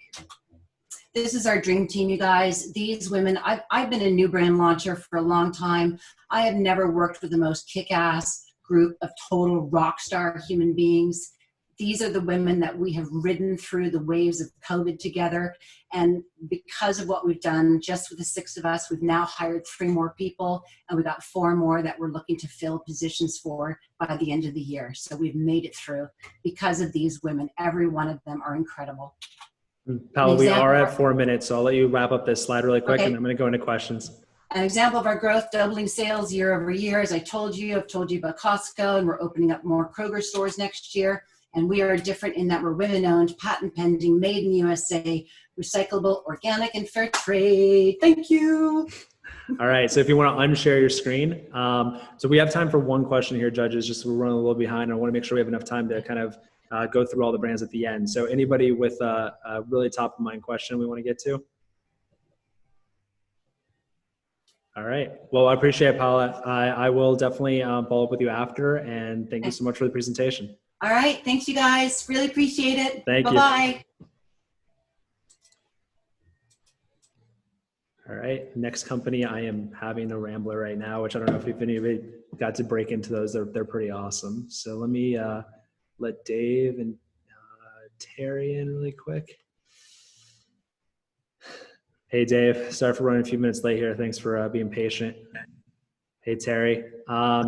This is our dream team, you guys. These women, I've been a new brand launcher for a long time. I have never worked with the most kick-ass group of total rock star human beings. These are the women that we have ridden through the waves of COVID together. And because of what we've done, just with the 6 of us, we've now hired 3 more people, and we got 4 more that we're looking to fill positions for by the end of the year. So we've made it through because of these women. Every one of them are incredible. Paula, we are at 4 minutes, so I'll let you wrap up this slide really quick, and I'm going to go into questions. An example of our growth, doubling sales year over year. As I told you, I've told you about Costco, and we're opening up more Kroger stores next year. And we are different in that we're women-owned, patent pending, made in the USA, recyclable, organic, and fair trade. Thank you. All right, so if you want to unshare your screen. So we have time for one question here, judges, just we're running a little behind. I want to make sure we have enough time to kind of go through all the brands at the end. So anybody with a really top of mind question we want to get to? All right. Well, I appreciate it, Paula. I will definitely follow up with you after, and thank you so much for the presentation. All right. Thanks, you guys. Really appreciate it. Thank you. Bye-bye. All right. Next company, I am having a Rambler right now, which I don't know if anybody got to break into those. They're pretty awesome. So let me let Dave and Terry in really quick. Hey, Dave. Sorry for running a few minutes late here. Thanks for being patient. Hey, Terry.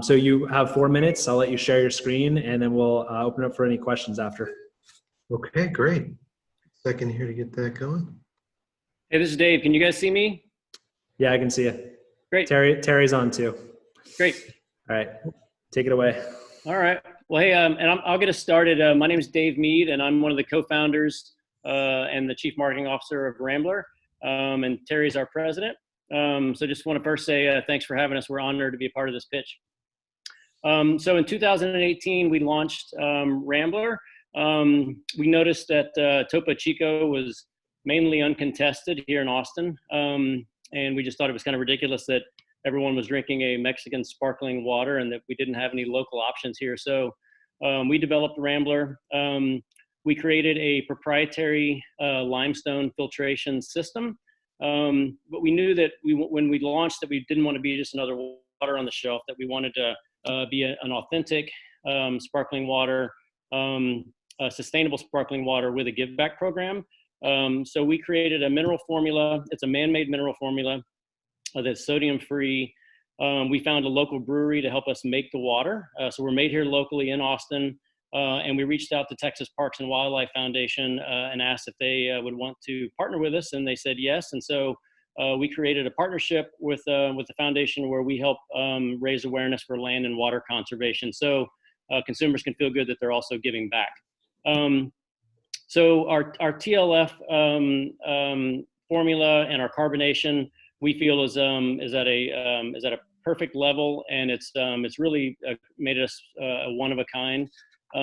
So you have 4 minutes. I'll let you share your screen, and then we'll open up for any questions after. Okay, great. Second here to get that going. Hey, this is Dave. Can you guys see me? Yeah, I can see you. Great. Terry's on too. Great. All right. Take it away. All right. Well, hey, I'll get us started. My name is Dave Mead, and I'm one of the co-founders and the chief marketing officer of Rambler. And Terry's our president. So just want to first say thanks for having us. We're honored to be a part of this pitch. So in 2018, we launched Rambler. We noticed that Topo Chico was mainly uncontested here in Austin. And we just thought it was kind of ridiculous that everyone was drinking a Mexican sparkling water and that we didn't have any local options here. So we developed Rambler. We created a proprietary limestone filtration system. But we knew that when we launched that we didn't want to be just another water on the shelf, that we wanted to be an authentic sparkling water, a sustainable sparkling water with a give back program. So we created a mineral formula. It's a man-made mineral formula that's sodium free. We found a local brewery to help us make the water. So we're made here locally in Austin. And we reached out to Texas Parks and Wildlife Foundation and asked if they would want to partner with us, and they said yes. And so we created a partnership with the foundation where we help raise awareness for land and water conservation, so consumers can feel good that they're also giving back. So our TLF formula and our carbonation, we feel is at a perfect level, and it's really made us a one of a kind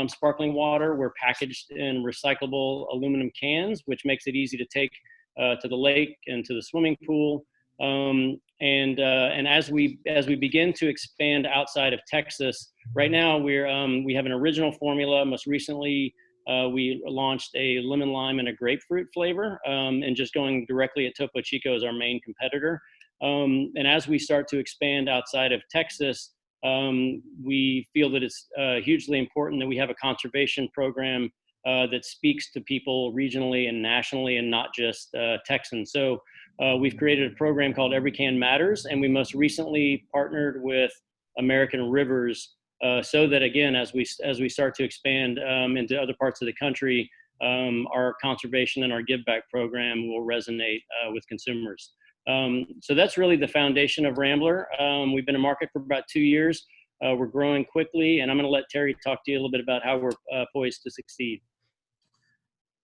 sparkling water. We're packaged in recyclable aluminum cans, which makes it easy to take to the lake and to the swimming pool. And as we begin to expand outside of Texas, right now we have an original formula. Most recently, we launched a lemon lime and a grapefruit flavor, and just going directly at Topo Chico as our main competitor. And as we start to expand outside of Texas, we feel that it's hugely important that we have a conservation program that speaks to people regionally and nationally, and not just Texans. So we've created a program called Every Can Matters, and we most recently partnered with American Rivers, so that again, as we start to expand into other parts of the country, our conservation and our give back program will resonate with consumers. So that's really the foundation of Rambler. We've been in market for about 2 years. We're growing quickly, and I'm going to let Terry talk to you a little bit about how we're poised to succeed.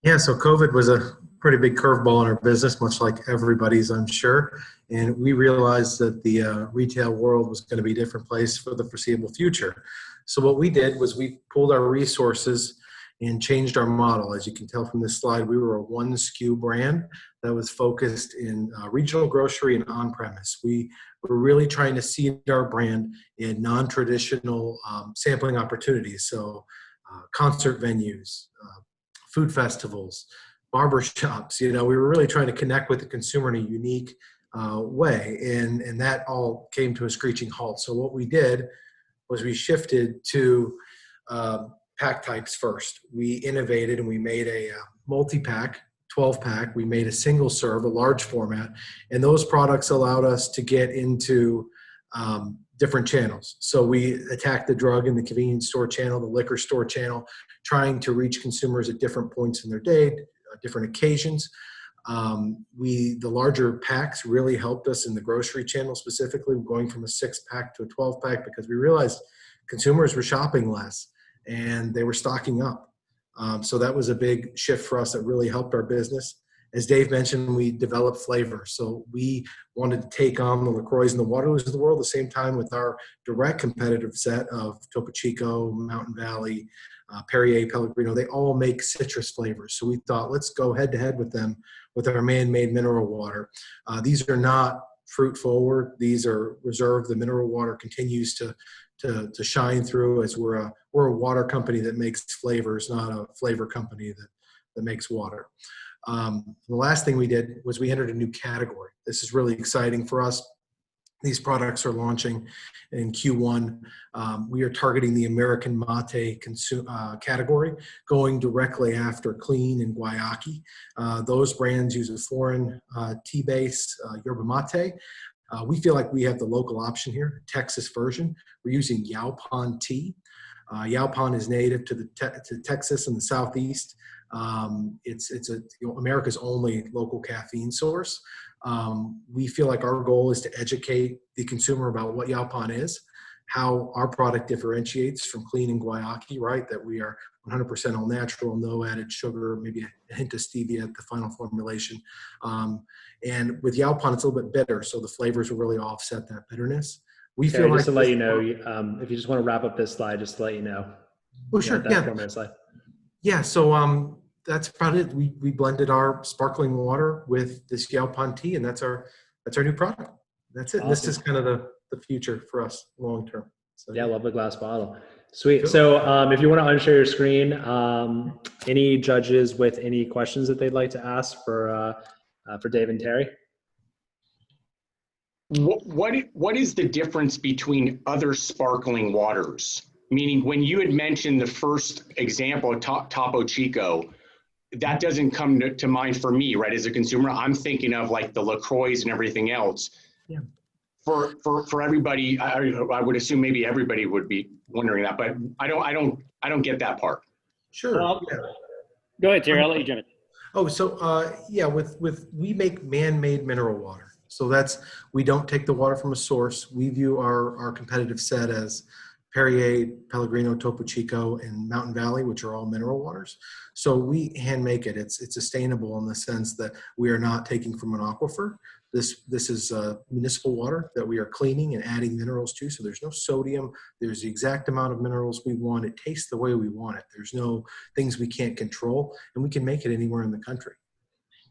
Yeah, so COVID was a pretty big curveball in our business, much like everybody's, I'm sure. And we realized that the retail world was going to be a different place for the foreseeable future. So what we did was we pulled our resources and changed our model. As you can tell from this slide, we were a one SKU brand that was focused in regional grocery and on-premise. We were really trying to seed our brand in non-traditional sampling opportunities. So concert venues, food festivals, barbershops. You know, we were really trying to connect with the consumer in a unique way, and that all came to a screeching halt. So what we did was we shifted to pack types first. We innovated and we made a multi-pack, 12-pack. We made a single serve, a large format, and those products allowed us to get into different channels. So we attacked the drug and the convenience store channel, the liquor store channel, trying to reach consumers at different points in their day, different occasions. The larger packs really helped us in the grocery channel, specifically going from a 6-pack to a 12-pack, because we realized consumers were shopping less and they were stocking up. So that was a big shift for us that really helped our business. As Dave mentioned, we developed flavor. So we wanted to take on the LaCroix and the Waterloos of the world at the same time with our direct competitive set of Topo Chico, Mountain Valley, Perrier, Pellegrino. They all make citrus flavors. So we thought, let's go head to head with them with our man-made mineral water. These are not fruit forward. These are reserved. The mineral water continues to shine through, as we're a water company that makes flavors, not a flavor company that makes water. The last thing we did was we entered a new category. This is really exciting for us. These products are launching in Q1. We are targeting the American mate category, going directly after clean and guayaki. Those brands use a foreign tea base, yerba mate. We feel like we have the local option here, Texas version. We're using Yaupon tea. Yaupon is native to Texas and the Southeast. It's America's only local caffeine source. We feel like our goal is to educate the consumer about what Yaupon is, how our product differentiates from clean and guayaki, right? That we are 100% all natural, no added sugar, maybe a hint of stevia at the final formulation. And with Yaupon, it's a little bit bitter, so the flavors will really offset that bitterness. We feel like, just to let you know, if you just want to wrap up this slide, just to let you know. Oh, sure, yeah. 4-minute slide. Yeah, so that's about it. We blended our sparkling water with this Yaupon tea, and that's our new product. That's it. Awesome. This is kind of the future for us long term. So, yeah, love the glass bottle. Sweet. Cool. So if you want to unshare your screen, any judges with any questions that they'd like to ask for Dave and Terry? What is the difference between other sparkling waters? Meaning, when you had mentioned the first example, Topo Chico, that doesn't come to mind for me, right? As a consumer, I'm thinking of like the LaCroix and everything else. Yeah. For everybody, I would assume maybe everybody would be wondering that, but I don't get that part. Sure. Yeah. Go ahead, Terry. I'll let you jump in. Oh, so yeah, we make man-made mineral water. So we don't take the water from a source. We view our competitive set as Perrier, Pellegrino, Topo Chico, and Mountain Valley, which are all mineral waters. So we hand make it. It's sustainable in the sense that we are not taking from an aquifer. This is municipal water that we are cleaning and adding minerals to. So there's no sodium. There's the exact amount of minerals we want. It tastes the way we want it. There's no things we can't control, and we can make it anywhere in the country.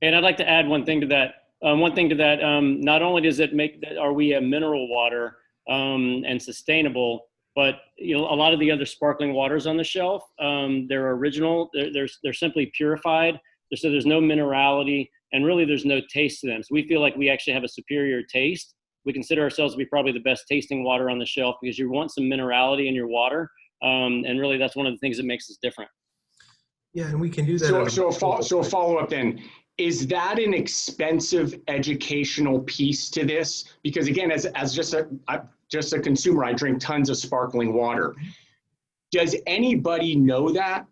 And I'd like to add one thing to that. Not only does it are we a mineral water and sustainable, but a lot of the other sparkling waters on the shelf, they're original. They're simply purified. So there's no minerality, and really there's no taste to them. So we feel like we actually have a superior taste. We consider ourselves to be probably the best tasting water on the shelf because you want some minerality in your water, and really that's one of the things that makes us different. Yeah, and we can do that. So a follow-up then. Is that an expensive educational piece to this? Because again, as just a consumer, I drink tons of sparkling water. Does anybody know that?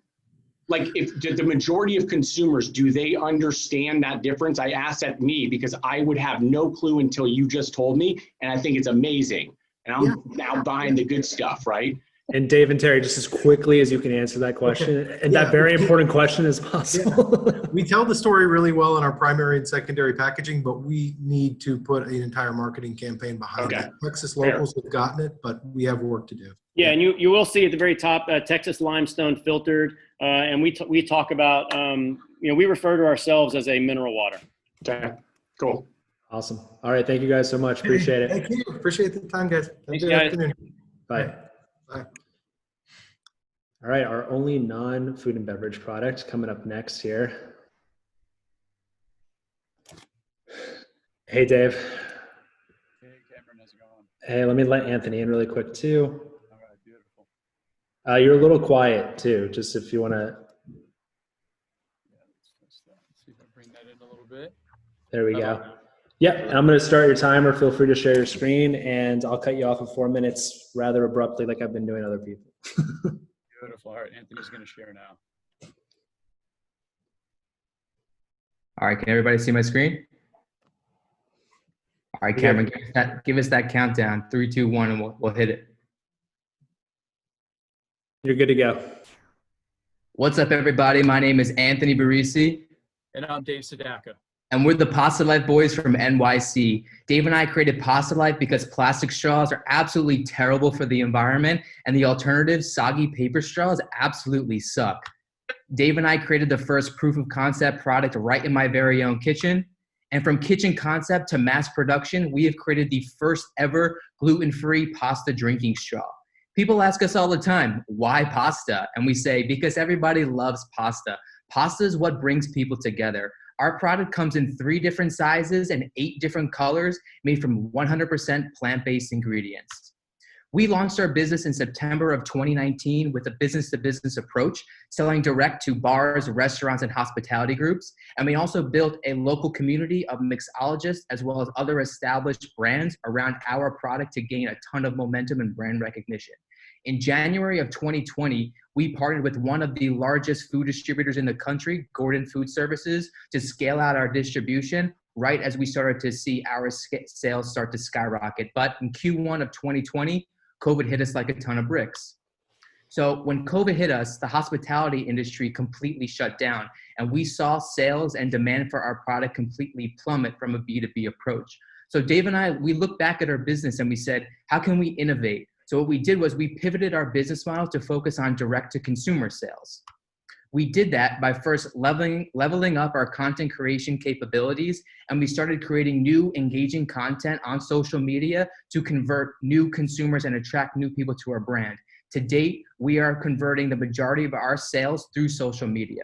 Like, do the majority of consumers, do they understand that difference? I asked that because I would have no clue until you just told me, and I think it's amazing. And I'm now buying the good stuff, right? And Dave and Terry, just as quickly as you can answer that question, and that very important question as possible. Yeah. We tell the story really well in our primary and secondary packaging, but we need to put an entire marketing campaign behind it. Texas locals have gotten it, but we have work to do. Yeah, and you will see at the very top, Texas limestone filtered, and we talk about, we refer to ourselves as a mineral water. Okay, cool. Awesome. All right, thank you guys so much. Appreciate it. Thank you. Appreciate the time, guys. Thanks, guys. Afternoon. Bye. Bye. All right, our only non-food and beverage product coming up next here. Hey, Dave. Hey, Cameron, how's it going? Hey, let me let Anthony in really quick too. All right, beautiful. You're a little quiet too, just if you want to. Yeah, let's see if I bring that in a little bit. There we go. Yep, and I'm going to start your timer. Feel free to share your screen, and I'll cut you off in 4 minutes rather abruptly like I've been doing other people. Beautiful. All right, Anthony's going to share now. All right, can everybody see my screen? All right, Cameron, give us that countdown. 3, 2, 1, and we'll hit it. You're good to go. What's up, everybody? My name is Anthony Barisi. And I'm Dave Sadaka. And we're the Pasta Life boys from NYC. Dave and I created Pasta Life because plastic straws are absolutely terrible for the environment, and the alternative, soggy paper straws, absolutely suck. Dave and I created the first proof of concept product right in my very own kitchen. And from kitchen concept to mass production, we have created the first ever gluten-free pasta drinking straw. People ask us all the time, why pasta? And we say, because everybody loves pasta. Pasta is what brings people together. Our product comes in 3 different sizes and 8 different colors, made from 100% plant-based ingredients. We launched our business in September of 2019 with a business-to-business approach, selling direct to bars, restaurants, and hospitality groups. And we also built a local community of mixologists as well as other established brands around our product to gain a ton of momentum and brand recognition. In January of 2020, we partnered with one of the largest food distributors in the country, Gordon Food Services, to scale out our distribution right as we started to see our sales start to skyrocket. But in Q1 of 2020, COVID hit us like a ton of bricks. So when COVID hit us, the hospitality industry completely shut down, and we saw sales and demand for our product completely plummet from a B2B approach. So Dave and I, we looked back at our business and we said, how can we innovate? So what we did was we pivoted our business model to focus on direct-to-consumer sales. We did that by first leveling up our content creation capabilities, and we started creating new engaging content on social media to convert new consumers and attract new people to our brand. To date, we are converting the majority of our sales through social media.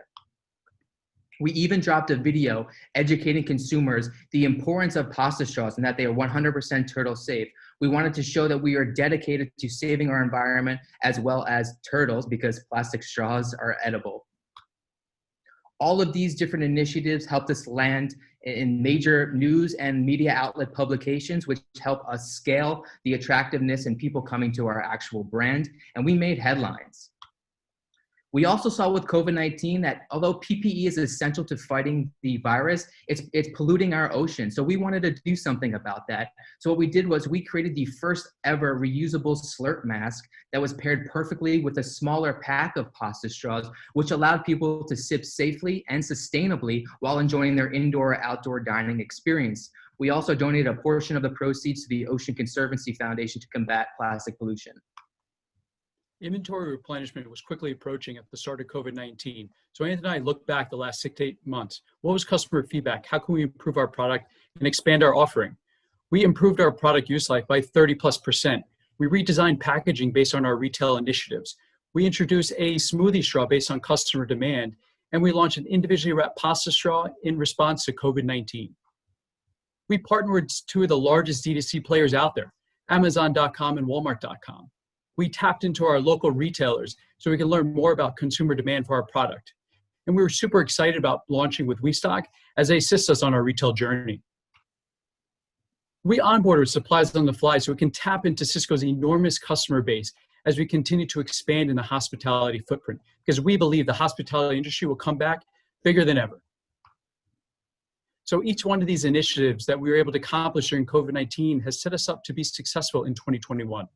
We even dropped a video educating consumers the importance of pasta straws and that they are 100% turtle safe. We wanted to show that we are dedicated to saving our environment as well as turtles, because plastic straws are edible. All of these different initiatives helped us land in major news and media outlet publications, which help us scale the attractiveness and people coming to our actual brand. And we made headlines. We also saw with COVID-19 that although PPE is essential to fighting the virus, it's polluting our ocean. So we wanted to do something about that. So what we did was we created the first ever reusable slurp mask that was paired perfectly with a smaller pack of pasta straws, which allowed people to sip safely and sustainably while enjoying their indoor or outdoor dining experience. We also donated a portion of the proceeds to the Ocean Conservancy Foundation to combat plastic pollution. Inventory replenishment was quickly approaching at the start of COVID-19. So Anthony and I looked back the last 6 to 8 months. What was customer feedback? How can we improve our product and expand our offering? We improved our product use life by 30+%. We redesigned packaging based on our retail initiatives. We introduced a smoothie straw based on customer demand, and we launched an individually wrapped pasta straw in response to COVID-19. We partnered with 2 of the largest D2C players out there, Amazon.com and Walmart.com. We tapped into our local retailers so we can learn more about consumer demand for our product. And we were super excited about launching with WeStock as they assist us on our retail journey. We onboarded supplies on the fly so we can tap into Cisco's enormous customer base as we continue to expand in the hospitality footprint, because we believe the hospitality industry will come back bigger than ever. So each one of these initiatives that we were able to accomplish during COVID-19 has set us up to be successful in 2021.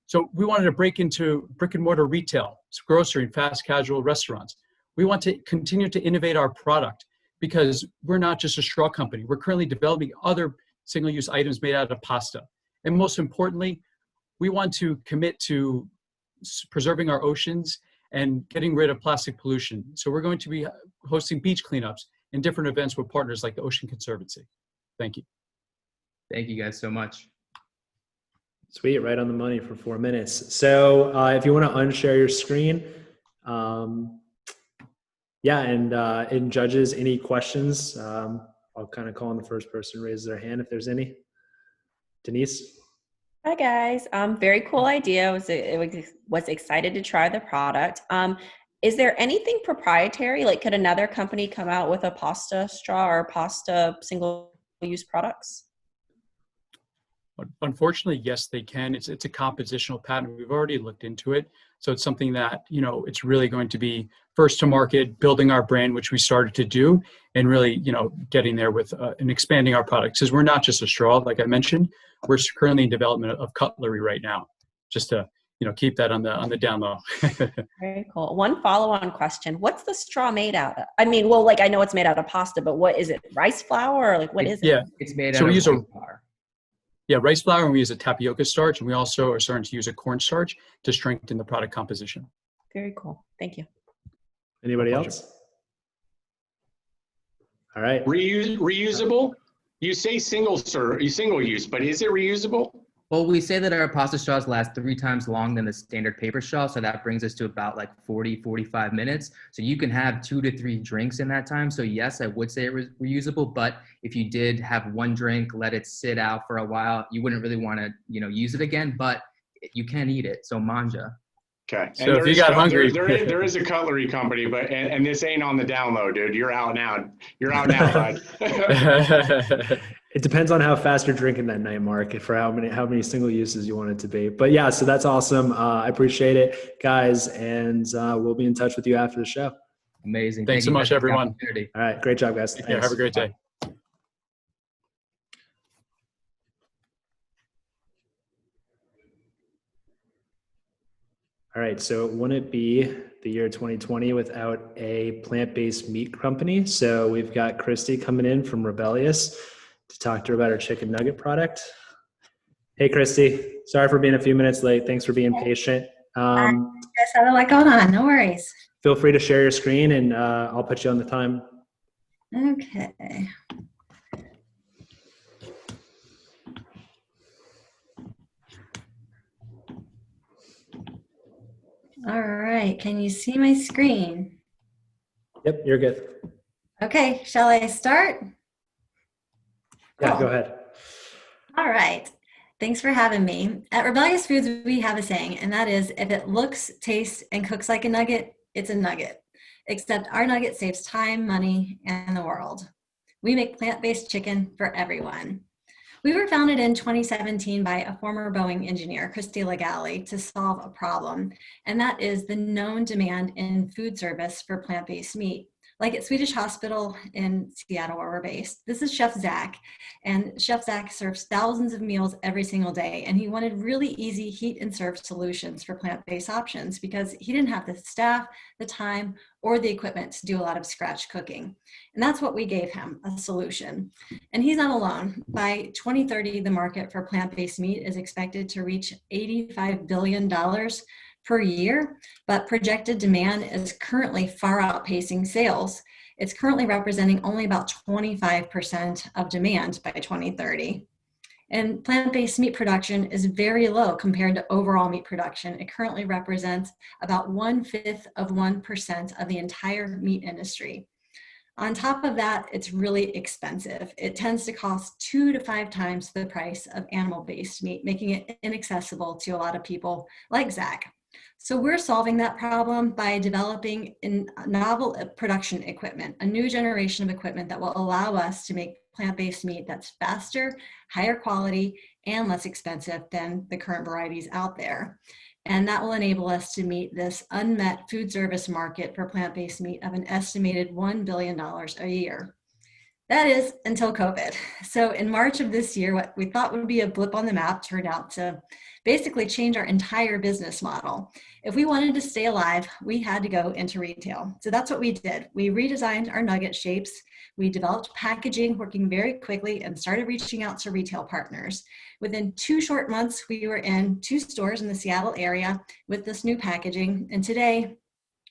So we wanted to break into brick and mortar retail, grocery and fast casual restaurants. We want to continue to innovate our product because we're not just a straw company. We're currently developing other single-use items made out of pasta. And most importantly, we want to commit to preserving our oceans and getting rid of plastic pollution. So we're going to be hosting beach cleanups and different events with partners like the Ocean Conservancy. Thank you. Thank you guys so much. Sweet, right on the money for 4 minutes. So if you want to unshare your screen, yeah, and judges, any questions? I'll kind of call on the first person who raises their hand if there's any. Denise? Hi guys, very cool idea. Was excited to try the product. Is there anything proprietary? Like, could another company come out with a pasta straw or pasta single-use products? Unfortunately, yes, they can. It's a compositional patent. We've already looked into it. So it's something that, you know, it's really going to be first to market, building our brand, which we started to do, and really, you know, getting there with and expanding our products. Because we're not just a straw, like I mentioned, we're currently in development of cutlery right now, just to, you know, keep that on the down low. Very cool. One follow-on question. What's the straw made out of? I mean, well, like I know it's made out of pasta, but what is it? Rice flour or like what is it? Yeah, it's made out of rice flour. Yeah, rice flour, and we use a tapioca starch, and we also are starting to use a cornstarch to strengthen the product composition. Very cool. Thank you. Anybody else? All right. Reusable? You say single use, but is it reusable? Well, we say that our pasta straws last 3 times longer than the standard paper straw. So that brings us to about like 40, 45 minutes. So you can have 2 to 3 drinks in that time. So yes, I would say it was reusable, but if you did have 1 drink, let it sit out for a while, you wouldn't really want to, use it again, but you can eat it. So manja. Okay. So if you got hungry, there is a cutlery company, but and this ain't on the download, dude. You're out now. You're out now, bud. It depends on how fast you're drinking that night, Mark, for how many single uses you want it to be. But yeah, so that's awesome. I appreciate it, guys, and we'll be in touch with you after the show. Amazing. Thanks so much, everyone. All right, great job, guys. Yeah, have a great day. All right, so it wouldn't be the year 2020 without a plant-based meat company. So we've got Christy coming in from Rebellious to talk to her about her chicken nugget product. Hey, Christy, sorry for being a few minutes late. Thanks for being patient. Guys have a lot going on, no worries. Feel free to share your screen and I'll put you on the time. Okay. All right, can you see my screen? Yep, you're good. Okay, shall I start? Yeah, go ahead. All right, thanks for having me. At Rebellious Foods, we have a saying, and that is, if it looks, tastes, and cooks like a nugget, it's a nugget. Except our nugget saves time, money, and the world. We make plant-based chicken for everyone. We were founded in 2017 by a former Boeing engineer, Christy Legale, to solve a problem, and that is the known demand in food service for plant-based meat. Like at Swedish Hospital in Seattle, where we're based. This is Chef Zach, and Chef Zach serves thousands of meals every single day, and he wanted really easy heat and serve solutions for plant-based options because he didn't have the staff, the time, or the equipment to do a lot of scratch cooking. And that's what we gave him, a solution. And he's not alone. By 2030, the market for plant-based meat is expected to reach $85 billion per year, but projected demand is currently far outpacing sales. It's currently representing only about 25% of demand by 2030. And plant-based meat production is very low compared to overall meat production. It currently represents about 1/5% of the entire meat industry. On top of that, it's really expensive. It tends to cost 2 to 5 times the price of animal-based meat, making it inaccessible to a lot of people like Zach. So we're solving that problem by developing novel production equipment, a new generation of equipment that will allow us to make plant-based meat that's faster, higher quality, and less expensive than the current varieties out there. And that will enable us to meet this unmet food service market for plant-based meat of an estimated $1 billion a year. That is until COVID. So in March of this year, what we thought would be a blip on the map turned out to basically change our entire business model. If we wanted to stay alive, we had to go into retail. So that's what we did. We redesigned our nugget shapes. We developed packaging, working very quickly, and started reaching out to retail partners. Within 2 short months, we were in 2 stores in the Seattle area with this new packaging. And today,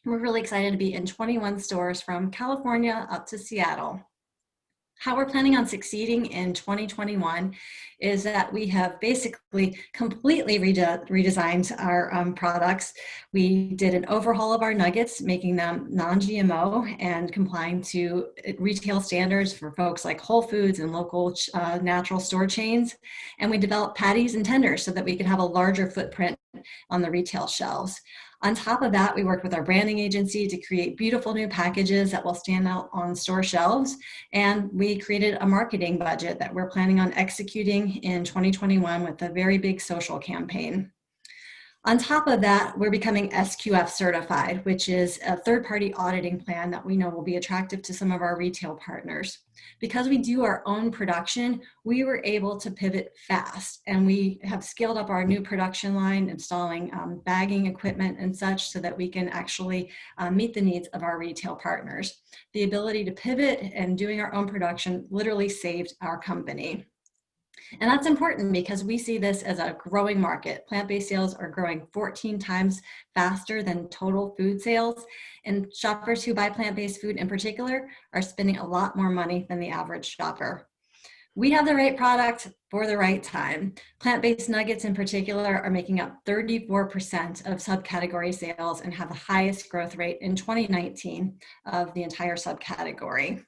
we're really excited to be in 21 stores from California up to Seattle. How we're planning on succeeding in 2021 is that we have basically completely redesigned our products. We did an overhaul of our nuggets, making them non-GMO and complying to retail standards for folks like Whole Foods and local natural store chains. And we developed patties and tenders so that we could have a larger footprint on the retail shelves. On top of that, we worked with our branding agency to create beautiful new packages that will stand out on store shelves. And we created a marketing budget that we're planning on executing in 2021 with a very big social campaign. On top of that, we're becoming SQF certified, which is a third-party auditing plan that we know will be attractive to some of our retail partners. Because we do our own production, we were able to pivot fast, and we have scaled up our new production line, installing bagging equipment and such so that we can actually meet the needs of our retail partners. The ability to pivot and doing our own production literally saved our company. And that's important because we see this as a growing market. Plant-based sales are growing 14 times faster than total food sales. And shoppers who buy plant-based food in particular are spending a lot more money than the average shopper. We have the right product for the right time. Plant-based nuggets in particular are making up 34% of subcategory sales and have the highest growth rate in 2019 of the entire subcategory.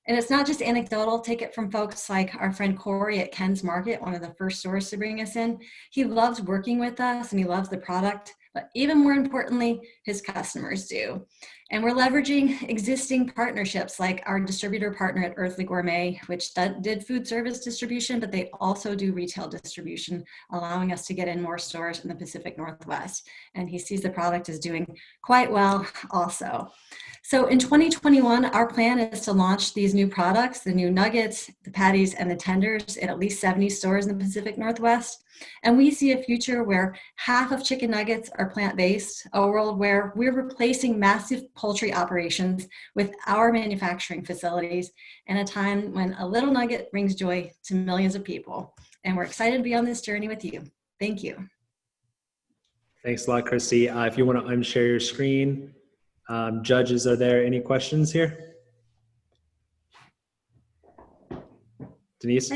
And it's not just anecdotal. Take it from folks like our friend Corey at Ken's Market, one of the first stores to bring us in. He loves working with us and he loves the product, but even more importantly, his customers do. And we're leveraging existing partnerships like our distributor partner at Earthly Gourmet, which did food service distribution, but they also do retail distribution, allowing us to get in more stores in the Pacific Northwest. And he sees the product is doing quite well also. So in 2021, our plan is to launch these new products, the new nuggets, the patties, and the tenders in at least 70 stores in the Pacific Northwest. And we see a future where half of chicken nuggets are plant-based, a world where we're replacing massive poultry operations with our manufacturing facilities, and a time when a little nugget brings joy to millions of people. And we're excited to be on this journey with you. Thank you. Thanks a lot, Christy. If you want to unshare your screen, judges, are there any questions here? Denise?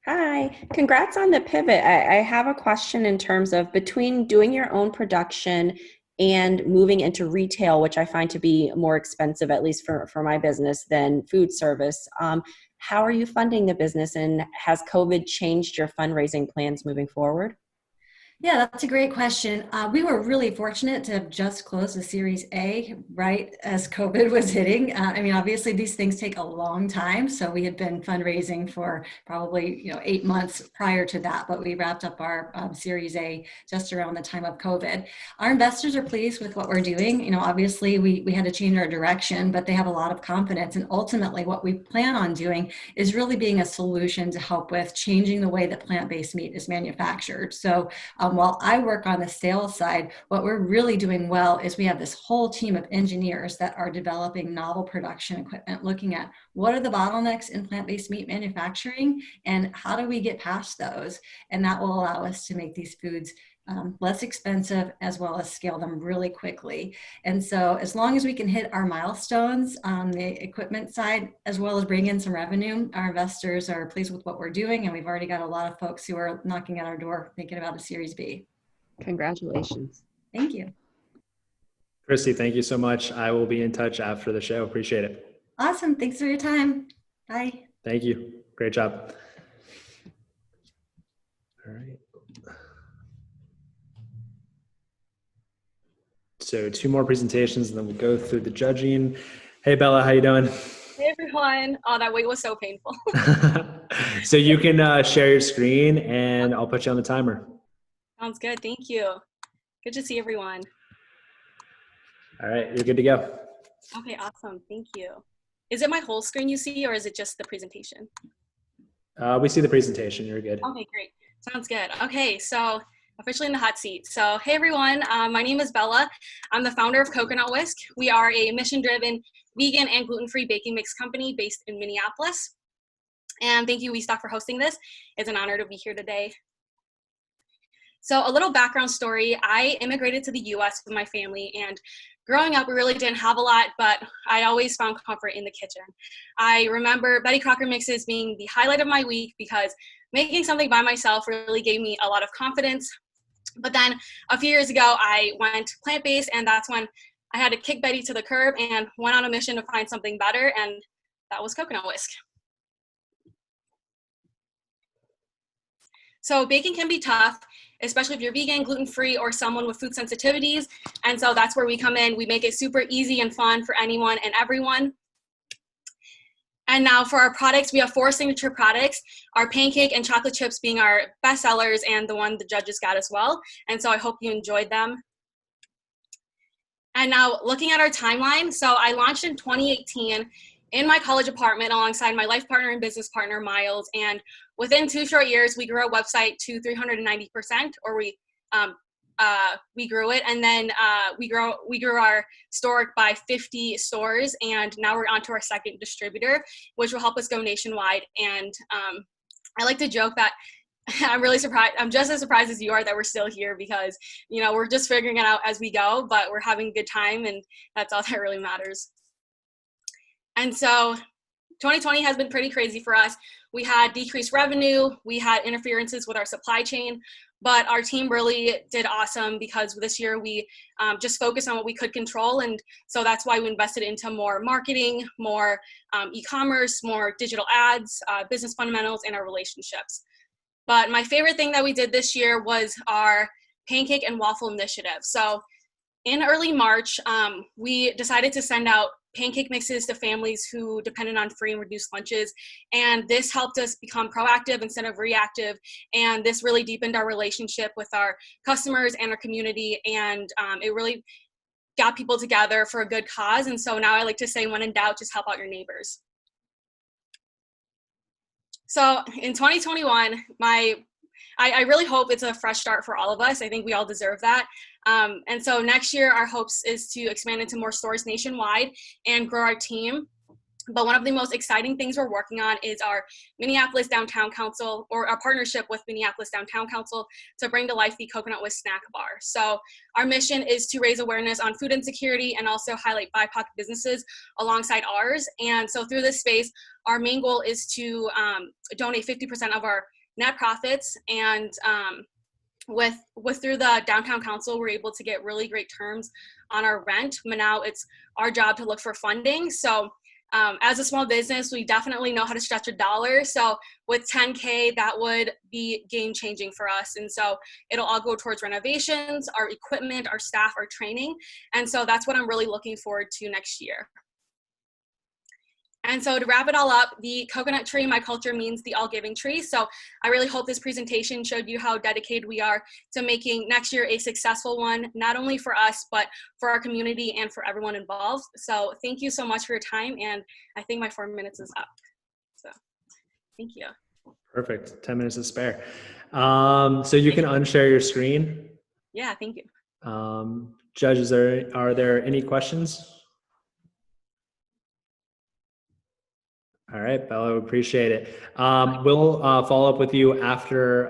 Hi, congrats on the pivot. I have a question in terms of between doing your own production and moving into retail, which I find to be more expensive, at least for my business, than food service. How are you funding the business, and has COVID changed your fundraising plans moving forward? Yeah, that's a great question. We were really fortunate to have just closed the Series A right as COVID was hitting. I mean, obviously these things take a long time. So we had been fundraising for probably 8 months prior to that, but we wrapped up our Series A just around the time of COVID. Our investors are pleased with what we're doing. Obviously we had to change our direction, but they have a lot of confidence. And ultimately what we plan on doing is really being a solution to help with changing the way that plant-based meat is manufactured. So while I work on the sales side, what we're really doing well is we have this whole team of engineers that are developing novel production equipment, looking at what are the bottlenecks in plant-based meat manufacturing and how do we get past those? And that will allow us to make these foods less expensive as well as scale them really quickly. And so as long as we can hit our milestones on the equipment side, as well as bring in some revenue, our investors are pleased with what we're doing. And we've already got a lot of folks who are knocking at our door thinking about a Series B. Congratulations. Thank you. Christy, thank you so much. I will be in touch after the show. Appreciate it. Awesome. Thanks for your time. Bye. Thank you. Great job. All right. So 2 more presentations and then we'll go through the judging. Hey, Bella, how you doing? Hey, everyone. Oh, that wait was so painful. So you can share your screen and I'll put you on the timer. Sounds good. Thank you. Good to see everyone. All right, you're good to go. Okay, awesome. Thank you. Is it my whole screen you see, or is it just the presentation? We see the presentation. You're good. Okay, great. Sounds good. Okay, so officially in the hot seat. So hey, everyone. My name is Bella. I'm the founder of Coconut Whisk. We are a mission-driven vegan and gluten-free baking mix company based in Minneapolis. And thank you, WeStock, for hosting this. It's an honor to be here today. So a little background story. I immigrated to the US with my family, and growing up, we really didn't have a lot, but I always found comfort in the kitchen. I remember Betty Crocker mixes being the highlight of my week because making something by myself really gave me a lot of confidence. But then a few years ago, I went plant-based, and that's when I had to kick Betty to the curb and went on a mission to find something better, and that was Coconut Whisk. So baking can be tough, especially if you're vegan, gluten-free, or someone with food sensitivities. And so that's where we come in. We make it super easy and fun for anyone and everyone. And now for our products, we have 4 signature products, our pancake and chocolate chips being our best sellers and the one the judges got as well. And so I hope you enjoyed them. And now looking at our timeline, so I launched in 2018 in my college apartment alongside my life partner and business partner, Miles. And within 2 short years, we grew our website to 390%, or we grew it. And then we grew our store by 50 stores. And now we're on to our second distributor, which will help us go nationwide. And I like to joke that I'm really surprised. I'm just as surprised as you are that we're still here because, you know, we're just figuring it out as we go, but we're having a good time, and that's all that really matters. And so 2020 has been pretty crazy for us. We had decreased revenue, we had interferences with our supply chain, but our team really did awesome because this year we just focused on what we could control. And so that's why we invested into more marketing, more e-commerce, more digital ads, business fundamentals, and our relationships. But my favorite thing that we did this year was our Pancake and Waffle initiative. So in early March, we decided to send out pancake mixes to families who depended on free and reduced lunches. And this helped us become proactive instead of reactive. And this really deepened our relationship with our customers and our community. And it really got people together for a good cause. And so now I like to say, when in doubt, just help out your neighbors. So in 2021, I really hope it's a fresh start for all of us. I think we all deserve that. And so next year, our hopes is to expand into more stores nationwide and grow our team. But one of the most exciting things we're working on is our Minneapolis Downtown Council, or our partnership with Minneapolis Downtown Council, to bring to life the Coconut Whisk Snack Bar. So our mission is to raise awareness on food insecurity and also highlight BIPOC businesses alongside ours. And so through this space, our main goal is to donate 50% of our net profits, and through the Downtown Council, we're able to get really great terms on our rent. But now it's our job to look for funding. So as a small business, we definitely know how to stretch a dollar. So with $10K, that would be game changing for us. And so it'll all go towards renovations, our equipment, our staff, our training. And so that's what I'm really looking forward to next year. And so to wrap it all up, the coconut tree, my culture, means the all-giving tree. So I really hope this presentation showed you how dedicated we are to making next year a successful one, not only for us, but for our community and for everyone involved. So thank you so much for your time. And I think my 4 minutes is up. So thank you. Perfect. 10 minutes to spare. So you can unshare your screen. Yeah, thank you. Judges, are there any questions? All right, Bella, we appreciate it. We'll follow up with you after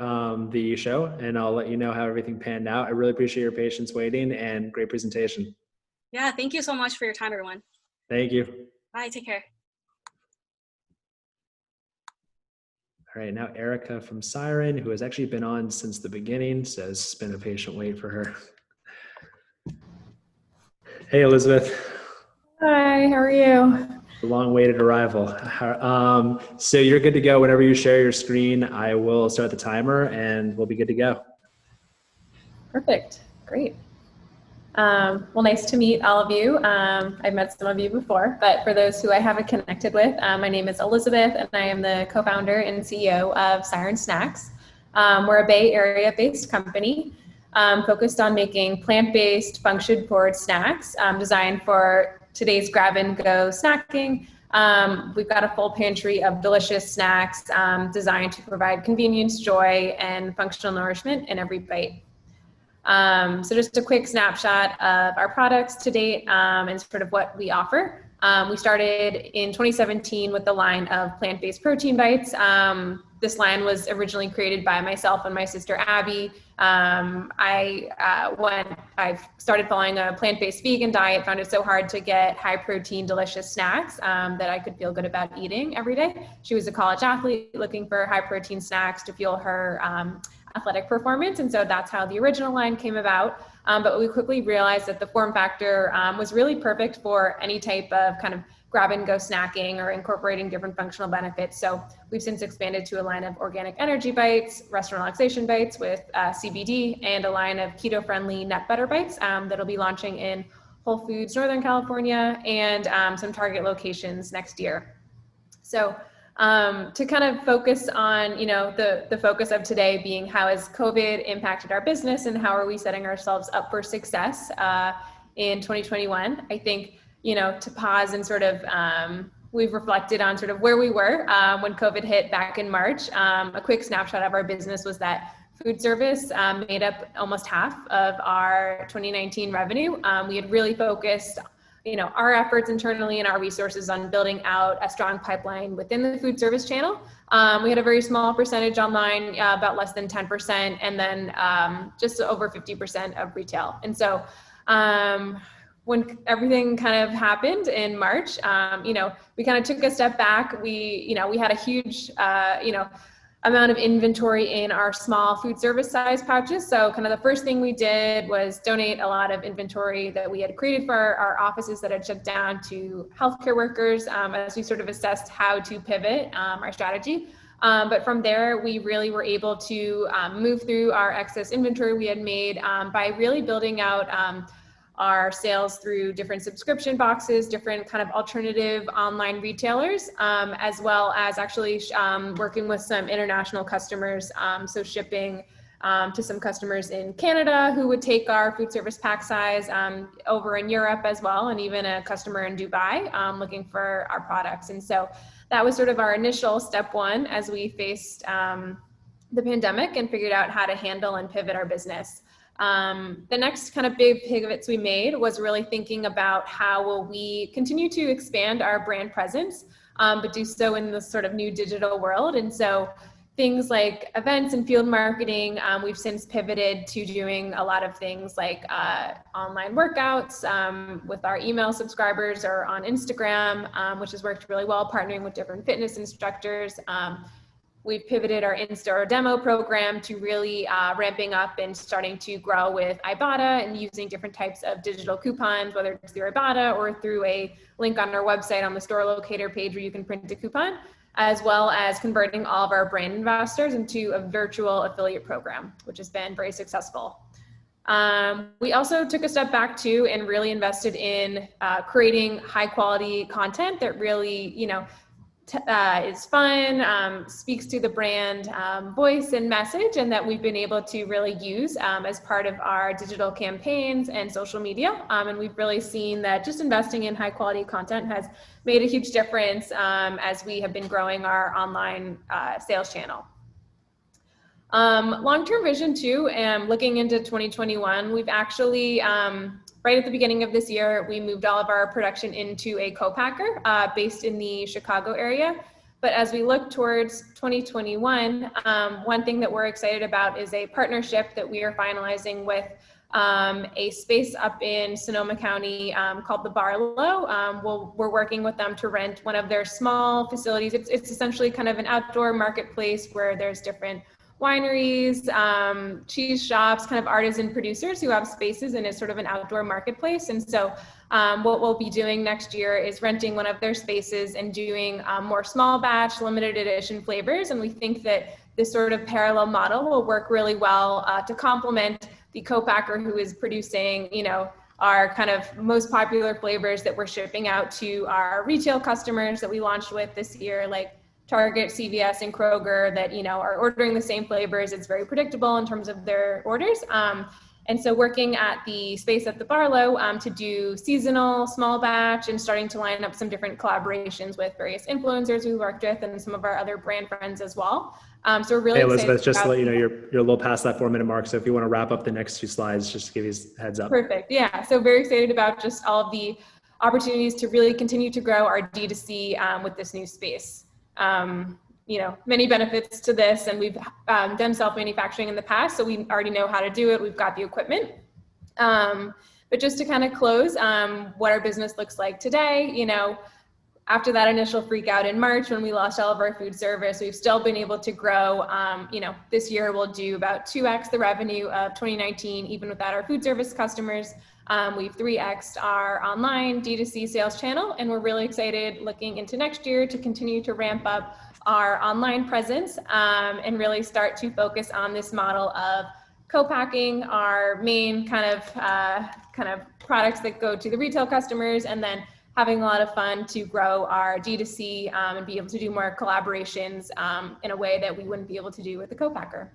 the show, and I'll let you know how everything panned out. I really appreciate your patience waiting, and great presentation. Yeah, thank you so much for your time, everyone. Thank you. Bye, take care. All right, now Erica from Siren, who has actually been on since the beginning, says it's been a patient wait for her. Hey, Elizabeth. Hi, how are you? Long-awaited arrival. So you're good to go. Whenever you share your screen, I will start the timer and we'll be good to go. Perfect. Great. Well, nice to meet all of you. I've met some of you before, but for those who I haven't connected with, my name is Elizabeth, and I am the co-founder and CEO of Siren Snacks. We're a Bay Area-based company focused on making plant-based, function-forward snacks designed for today's grab-and-go snacking. We've got a full pantry of delicious snacks designed to provide convenience, joy, and functional nourishment in every bite. So just a quick snapshot of our products to date and sort of what we offer. We started in 2017 with the line of plant-based protein bites. This line was originally created by myself and my sister Abby. I started following a plant-based vegan diet, found it so hard to get high-protein, delicious snacks that I could feel good about eating every day. She was a college athlete looking for high-protein snacks to fuel her athletic performance, and so that's how the original line came about. But we quickly realized that the form factor was really perfect for any type of kind of grab-and-go snacking or incorporating different functional benefits. So we've since expanded to a line of organic energy bites, restaurant relaxation bites with CBD, and a line of keto-friendly nut butter bites that'll be launching in Whole Foods Northern California and some Target locations next year. So to kind of focus on, the focus of today being how has COVID impacted our business and how are we setting ourselves up for success in 2021, I think, to pause and sort of, we've reflected on sort of where we were when COVID hit back in March. A quick snapshot of our business was that food service made up almost half of our 2019 revenue. We had really focused our efforts internally and our resources on building out a strong pipeline within the food service channel. We had a very small percentage online, about less than 10%, and then just over 50% of retail. And so when everything kind of happened in March, we kind of took a step back. We had a huge, amount of inventory in our small food service size pouches. So kind of the first thing we did was donate a lot of inventory that we had created for our offices that had shut down to healthcare workers, as we sort of assessed how to pivot our strategy. But from there, we really were able to move through our excess inventory we had made by really building out our sales through different subscription boxes, different kind of alternative online retailers, as well as actually working with some international customers. So shipping to some customers in Canada who would take our food service pack size, over in Europe as well, and even a customer in Dubai looking for our products. And so that was sort of our initial step one as we faced the pandemic and figured out how to handle and pivot our business. The next kind of big pivots we made was really thinking about how will we continue to expand our brand presence, but do so in this sort of new digital world. And so things like events and field marketing, we've since pivoted to doing a lot of things like online workouts with our email subscribers or on Instagram, which has worked really well, partnering with different fitness instructors. We've pivoted our in-store demo program to really ramping up and starting to grow with Ibotta and using different types of digital coupons, whether it's through Ibotta or through a link on our website on the store locator page where you can print a coupon, as well as converting all of our brand investors into a virtual affiliate program, which has been very successful. We also took a step back too and really invested in creating high quality content that really, is fun, speaks to the brand voice and message, and that we've been able to really use as part of our digital campaigns and social media. And we've really seen that just investing in high quality content has made a huge difference as we have been growing our online sales channel. Long-term vision too, looking into 2021, we've actually, right at the beginning of this year, we moved all of our production into a co-packer based in the Chicago area. But as we look towards 2021, one thing that we're excited about is a partnership that we are finalizing with a space up in Sonoma County called the Barlow. We're working with them to rent one of their small facilities. It's essentially kind of an outdoor marketplace where there's different wineries, cheese shops, kind of artisan producers who have spaces, and it's sort of an outdoor marketplace. And so what we'll be doing next year is renting one of their spaces and doing more small batch, limited edition flavors. And we think that this sort of parallel model will work really well to complement the co-packer who is producing, our kind of most popular flavors that we're shipping out to our retail customers that we launched with this year, like Target, CVS, and Kroger, that are ordering the same flavors. It's very predictable in terms of their orders. And so working at the space at the Barlow to do seasonal, small batch, and starting to line up some different collaborations with various influencers we worked with and some of our other brand friends as well. So we're really excited. Elizabeth, just to let you know, you're a little past that 4-minute mark. So if you want to wrap up the next 2 slides, just to give you a heads up. Perfect. Yeah. So very excited about just all of the opportunities to really continue to grow our D2C with this new space. Many benefits to this, and we've done self-manufacturing in the past, so we already know how to do it. We've got the equipment. But just to kind of close, what our business looks like today, after that initial freak out in March when we lost all of our food service, we've still been able to grow. This year we'll do about 2x the revenue of 2019, even without our food service customers. We've 3x'd our online D2C sales channel, and we're really excited looking into next year to continue to ramp up our online presence and really start to focus on this model of co-packing our main kind of products that go to the retail customers, and then having a lot of fun to grow our D2C and be able to do more collaborations in a way that we wouldn't be able to do with the co-packer.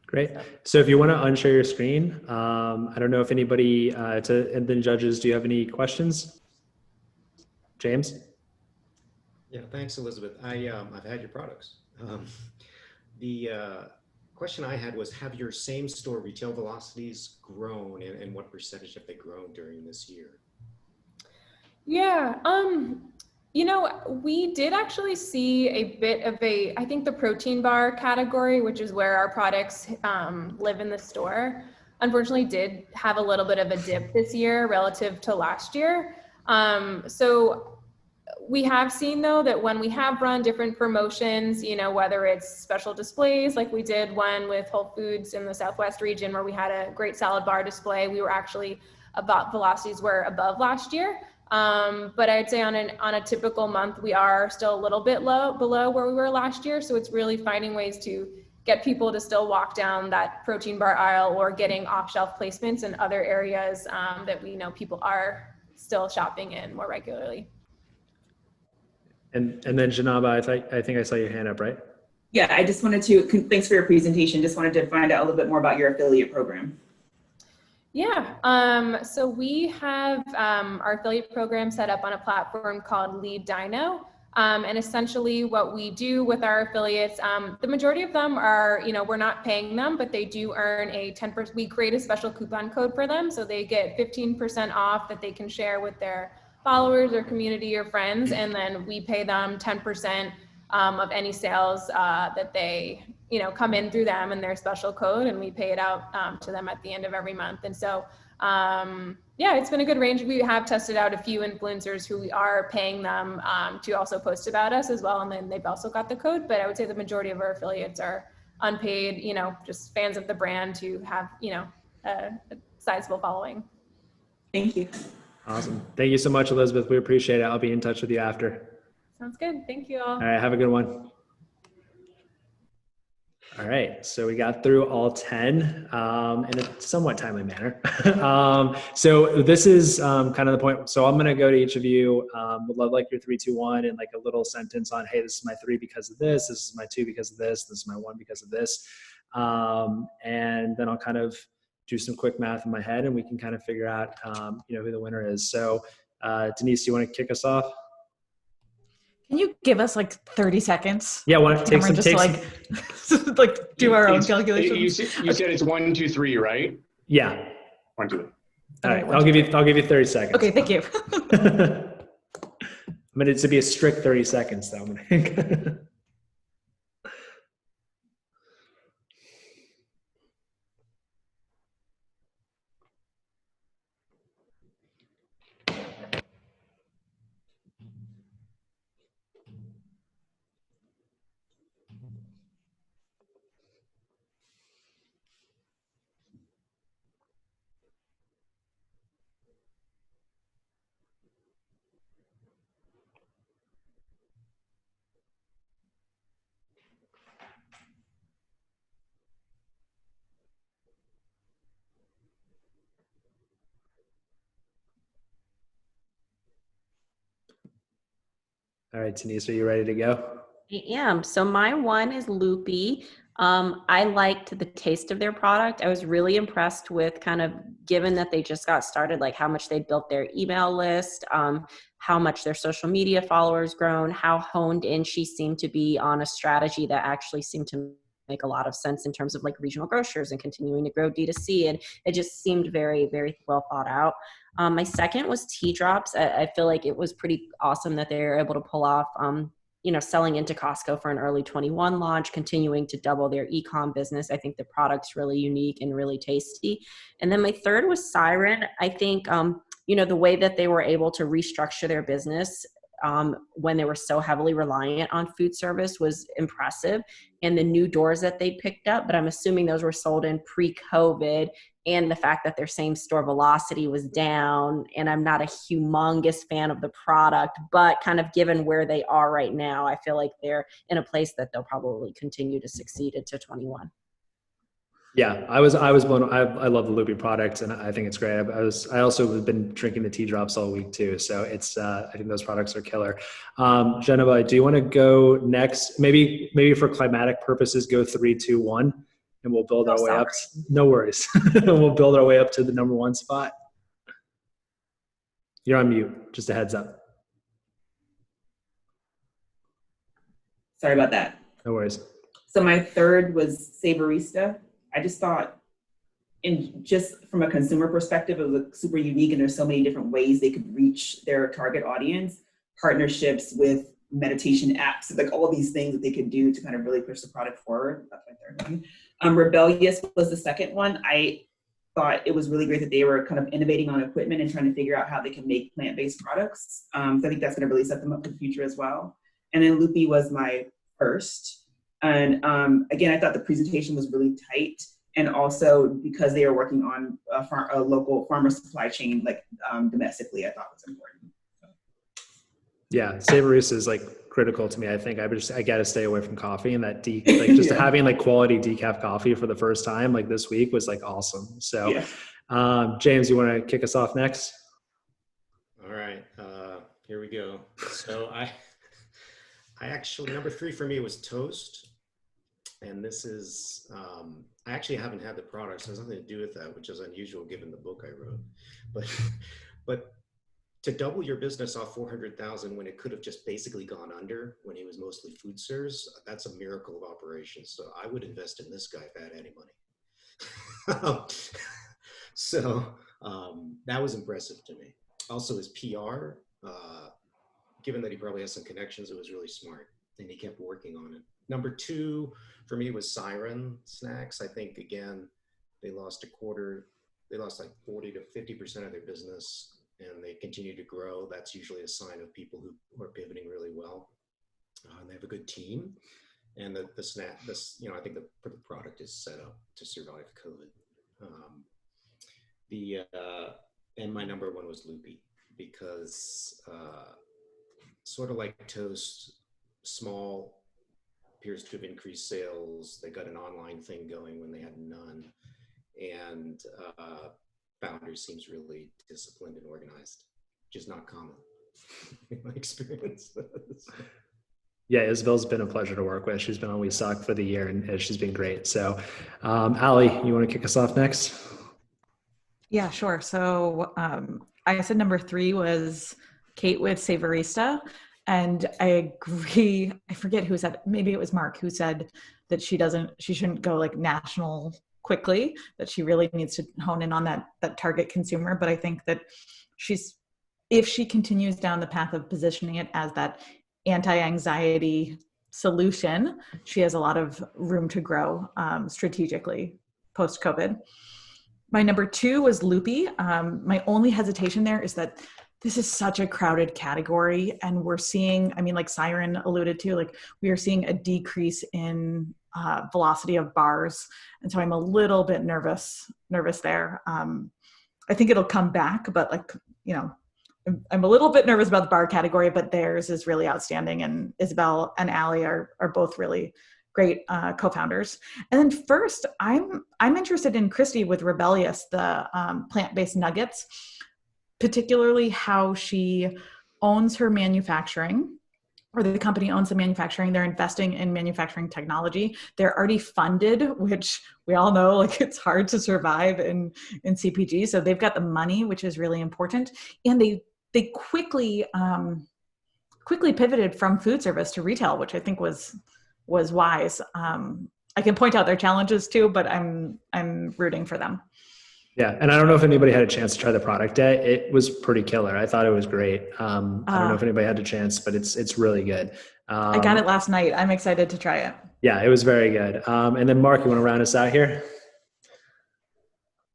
Great. So if you want to unshare your screen, I don't know if anybody, and then judges, do you have any questions? James? Yeah, thanks, Elizabeth. I've had your products. The question I had was, have your same store retail velocities grown, and what percentage have they grown during this year? Yeah, we did actually see a bit of I think the protein bar category, which is where our products live in the store, unfortunately did have a little bit of a dip this year relative to last year. So we have seen though that when we have run different promotions, whether it's special displays, like we did one with Whole Foods in the Southwest region where we had a great salad bar display, we were actually velocities were above last year. But I'd say on a typical month, we are still a little bit below where we were last year. So it's really finding ways to get people to still walk down that protein bar aisle or getting off-shelf placements in other areas that we know people are still shopping in more regularly. And then Janaba, I think I saw your hand up, right? Yeah, I just wanted to, thanks for your presentation. Just wanted to find out a little bit more about your affiliate program. Yeah, so we have our affiliate program set up on a platform called Lead Dino. And essentially what we do with our affiliates, the majority of them are, we're not paying them, but they do earn a 10%, we create a special coupon code for them. So they get 15% off that they can share with their followers or community or friends. And then we pay them 10% of any sales that they, come in through them and their special code, and we pay it out to them at the end of every month. And so, yeah, it's been a good range. We have tested out a few influencers who we are paying them to also post about us as well. And then they've also got the code, but I would say the majority of our affiliates are unpaid, just fans of the brand who have, a sizable following. Thank you. Awesome. Thank you so much, Elizabeth. We appreciate it. I'll be in touch with you after. Sounds good. Thank you all. All right. Have a good one. All right, so we got through all 10 in a somewhat timely manner. So this is kind of the point. So I'm going to go to each of you. Would love like your 3, 2, 1 and like a little sentence on, hey, this is my 3 because of this. This is my 2 because of this. This is my 1 because of this. And then I'll kind of do some quick math in my head and we can kind of figure out, who the winner is. So Denise, do you want to kick us off? Can you give us like 30 seconds? Yeah, want to take some like do our own calculations. You said it's 1, 2, 3, right? Yeah. 1, 2, 3. All right, I'll give you 30 seconds. Okay, thank you. But it's to be a strict 30 seconds though. All right, Denise, are you ready to go? I am. So my 1 is Loopy. I liked the taste of their product. I was really impressed with kind of, given that they just got started, like how much they built their email list, how much their social media followers grown, how honed in she seemed to be on a strategy that actually seemed to make a lot of sense in terms of like regional grocers and continuing to grow D2C. And it just seemed very, very well thought out. My second was Tea Drops. I feel like it was pretty awesome that they were able to pull off, selling into Costco for an early 21 launch, continuing to double their e-com business. I think the product's really unique and really tasty. And then my third was Siren. I think, the way that they were able to restructure their business when they were so heavily reliant on food service was impressive. And the new doors that they picked up, but I'm assuming those were sold in pre-COVID, and the fact that their same store velocity was down. And I'm not a humongous fan of the product, but kind of given where they are right now, I feel like they're in a place that they'll probably continue to succeed into 21. Yeah, I was blown. I love the Loopy product, and I think it's great. I also have been drinking the Tea Drops all week too, so it's. I think those products are killer. Geneva, do you want to go next? Maybe for climatic purposes, go 3, 2, 1, and we'll build our way up. No worries. We'll build our way up to the number 1 spot. You're on mute. Just a heads up. Sorry about that. No worries. So my third was Savorista. I just thought and just from a consumer perspective, it was super unique, and there's so many different ways they could reach their target audience, partnerships with meditation apps, like all these things that they could do to kind of really push the product forward. That's my third one. Rebellious was the second one. I thought it was really great that they were kind of innovating on equipment and trying to figure out how they can make plant-based products. So I think that's going to really set them up for the future as well. And then Loopy was my first. And again, I thought the presentation was really tight. And also because they are working on a local farmer supply chain, like domestically, I thought was important. Yeah, Savorista is like critical to me. I think I got to stay away from coffee, and that like just having like quality decaf coffee for the first time like this week was like awesome. So, James, you want to kick us off next? All right, here we go. So I actually, number 3 for me was toast. And this is, I actually haven't had the product, so it has nothing to do with that, which is unusual given the book I wrote. But to double your business off 400,000 when it could have just basically gone under when he was mostly food service, that's a miracle of operations. So I would invest in this guy if I had any money. So that was impressive to me. Also his PR, given that he probably has some connections, it was really smart, and he kept working on it. Number 2 for me was Siren Snacks. I think, again, they lost like 40 to 50% of their business, and they continue to grow. That's usually a sign of people who are pivoting really well. And they have a good team. And I think the product is set up to survive COVID. And my number 1 was Loopy, because sort of like Toast, small, appears to have increased sales. They got an online thing going when they had none. And founder seems really disciplined and organized, which is not common in my experience. Yeah, Isabel's been a pleasure to work with. She's been on WeStock for the year, and she's been great. So, Allie, you want to kick us off next? Yeah, sure. So I said number 3 was Kate with Savorista. And I agree. I forget who said, maybe it was Mark who said that she shouldn't go like national quickly, that she really needs to hone in on that target consumer. But I think that if she continues down the path of positioning it as that anti-anxiety solution, she has a lot of room to grow strategically post-COVID. My number 2 was Loopy. My only hesitation there is that this is such a crowded category, and we're seeing, like Siren alluded to, like we are seeing a decrease in velocity of bars. And so I'm a little bit nervous there. I think it'll come back, but I'm a little bit nervous about the bar category, but theirs is really outstanding. And Isabel and Allie are both really great co-founders. And then first, I'm interested in Christy with Rebellious, the plant-based nuggets, particularly how she owns her manufacturing, or the company owns the manufacturing. They're investing in manufacturing technology. They're already funded, which we all know, like it's hard to survive in CPG. So they've got the money, which is really important. And they quickly pivoted from food service to retail, which I think was wise. I can point out their challenges too, but I'm rooting for them. Yeah, and I don't know if anybody had a chance to try the product yet. It was pretty killer. I thought it was great. I don't know if anybody had a chance, but it's really good. I got it last night. I'm excited to try it. Yeah, it was very good. And then Mark, you want to round us out here?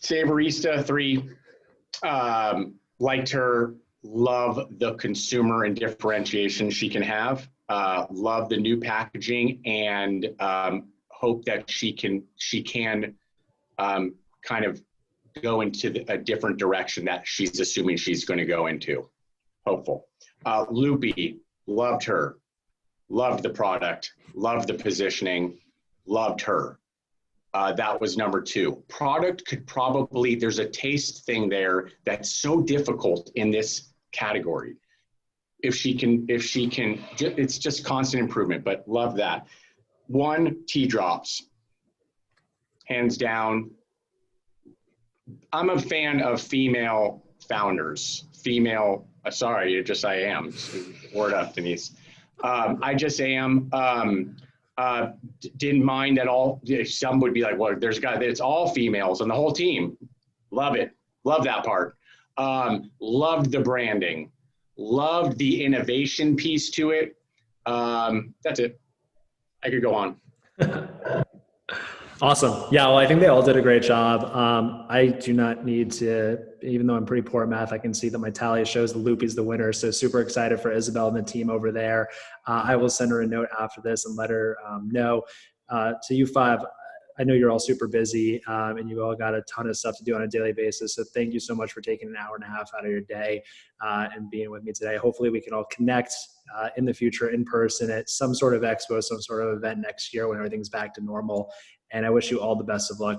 Savorista 3, liked her, love the consumer and differentiation she can have, love the new packaging, and hope that she can kind of go into a different direction that she's assuming she's going to go into. Hopeful. Loopy, loved her, loved the product, loved the positioning, loved her. That was number 2. Product could probably, there's a taste thing there that's so difficult in this category. If she can, it's just constant improvement, but love that. 1, tea drops, hands down. I'm a fan of female founders. I am. Word up, Denise. I just am. Didn't mind at all. Some would be like, well, it's all females on the whole team. Love it. Love that part. Loved the branding. Loved the innovation piece to it. That's it. I could go on. Awesome. Yeah, well, I think they all did a great job. I do not need to, even though I'm pretty poor at math, I can see that my tally shows the Loopy's the winner. So super excited for Isabel and the team over there. I will send her a note after this and let her know. To you five, I know you're all super busy and you all got a ton of stuff to do on a daily basis. So thank you so much for taking an hour and a half out of your day and being with me today. Hopefully we can all connect in the future in person at some sort of expo, some sort of event next year when everything's back to normal. And I wish you all the best of luck.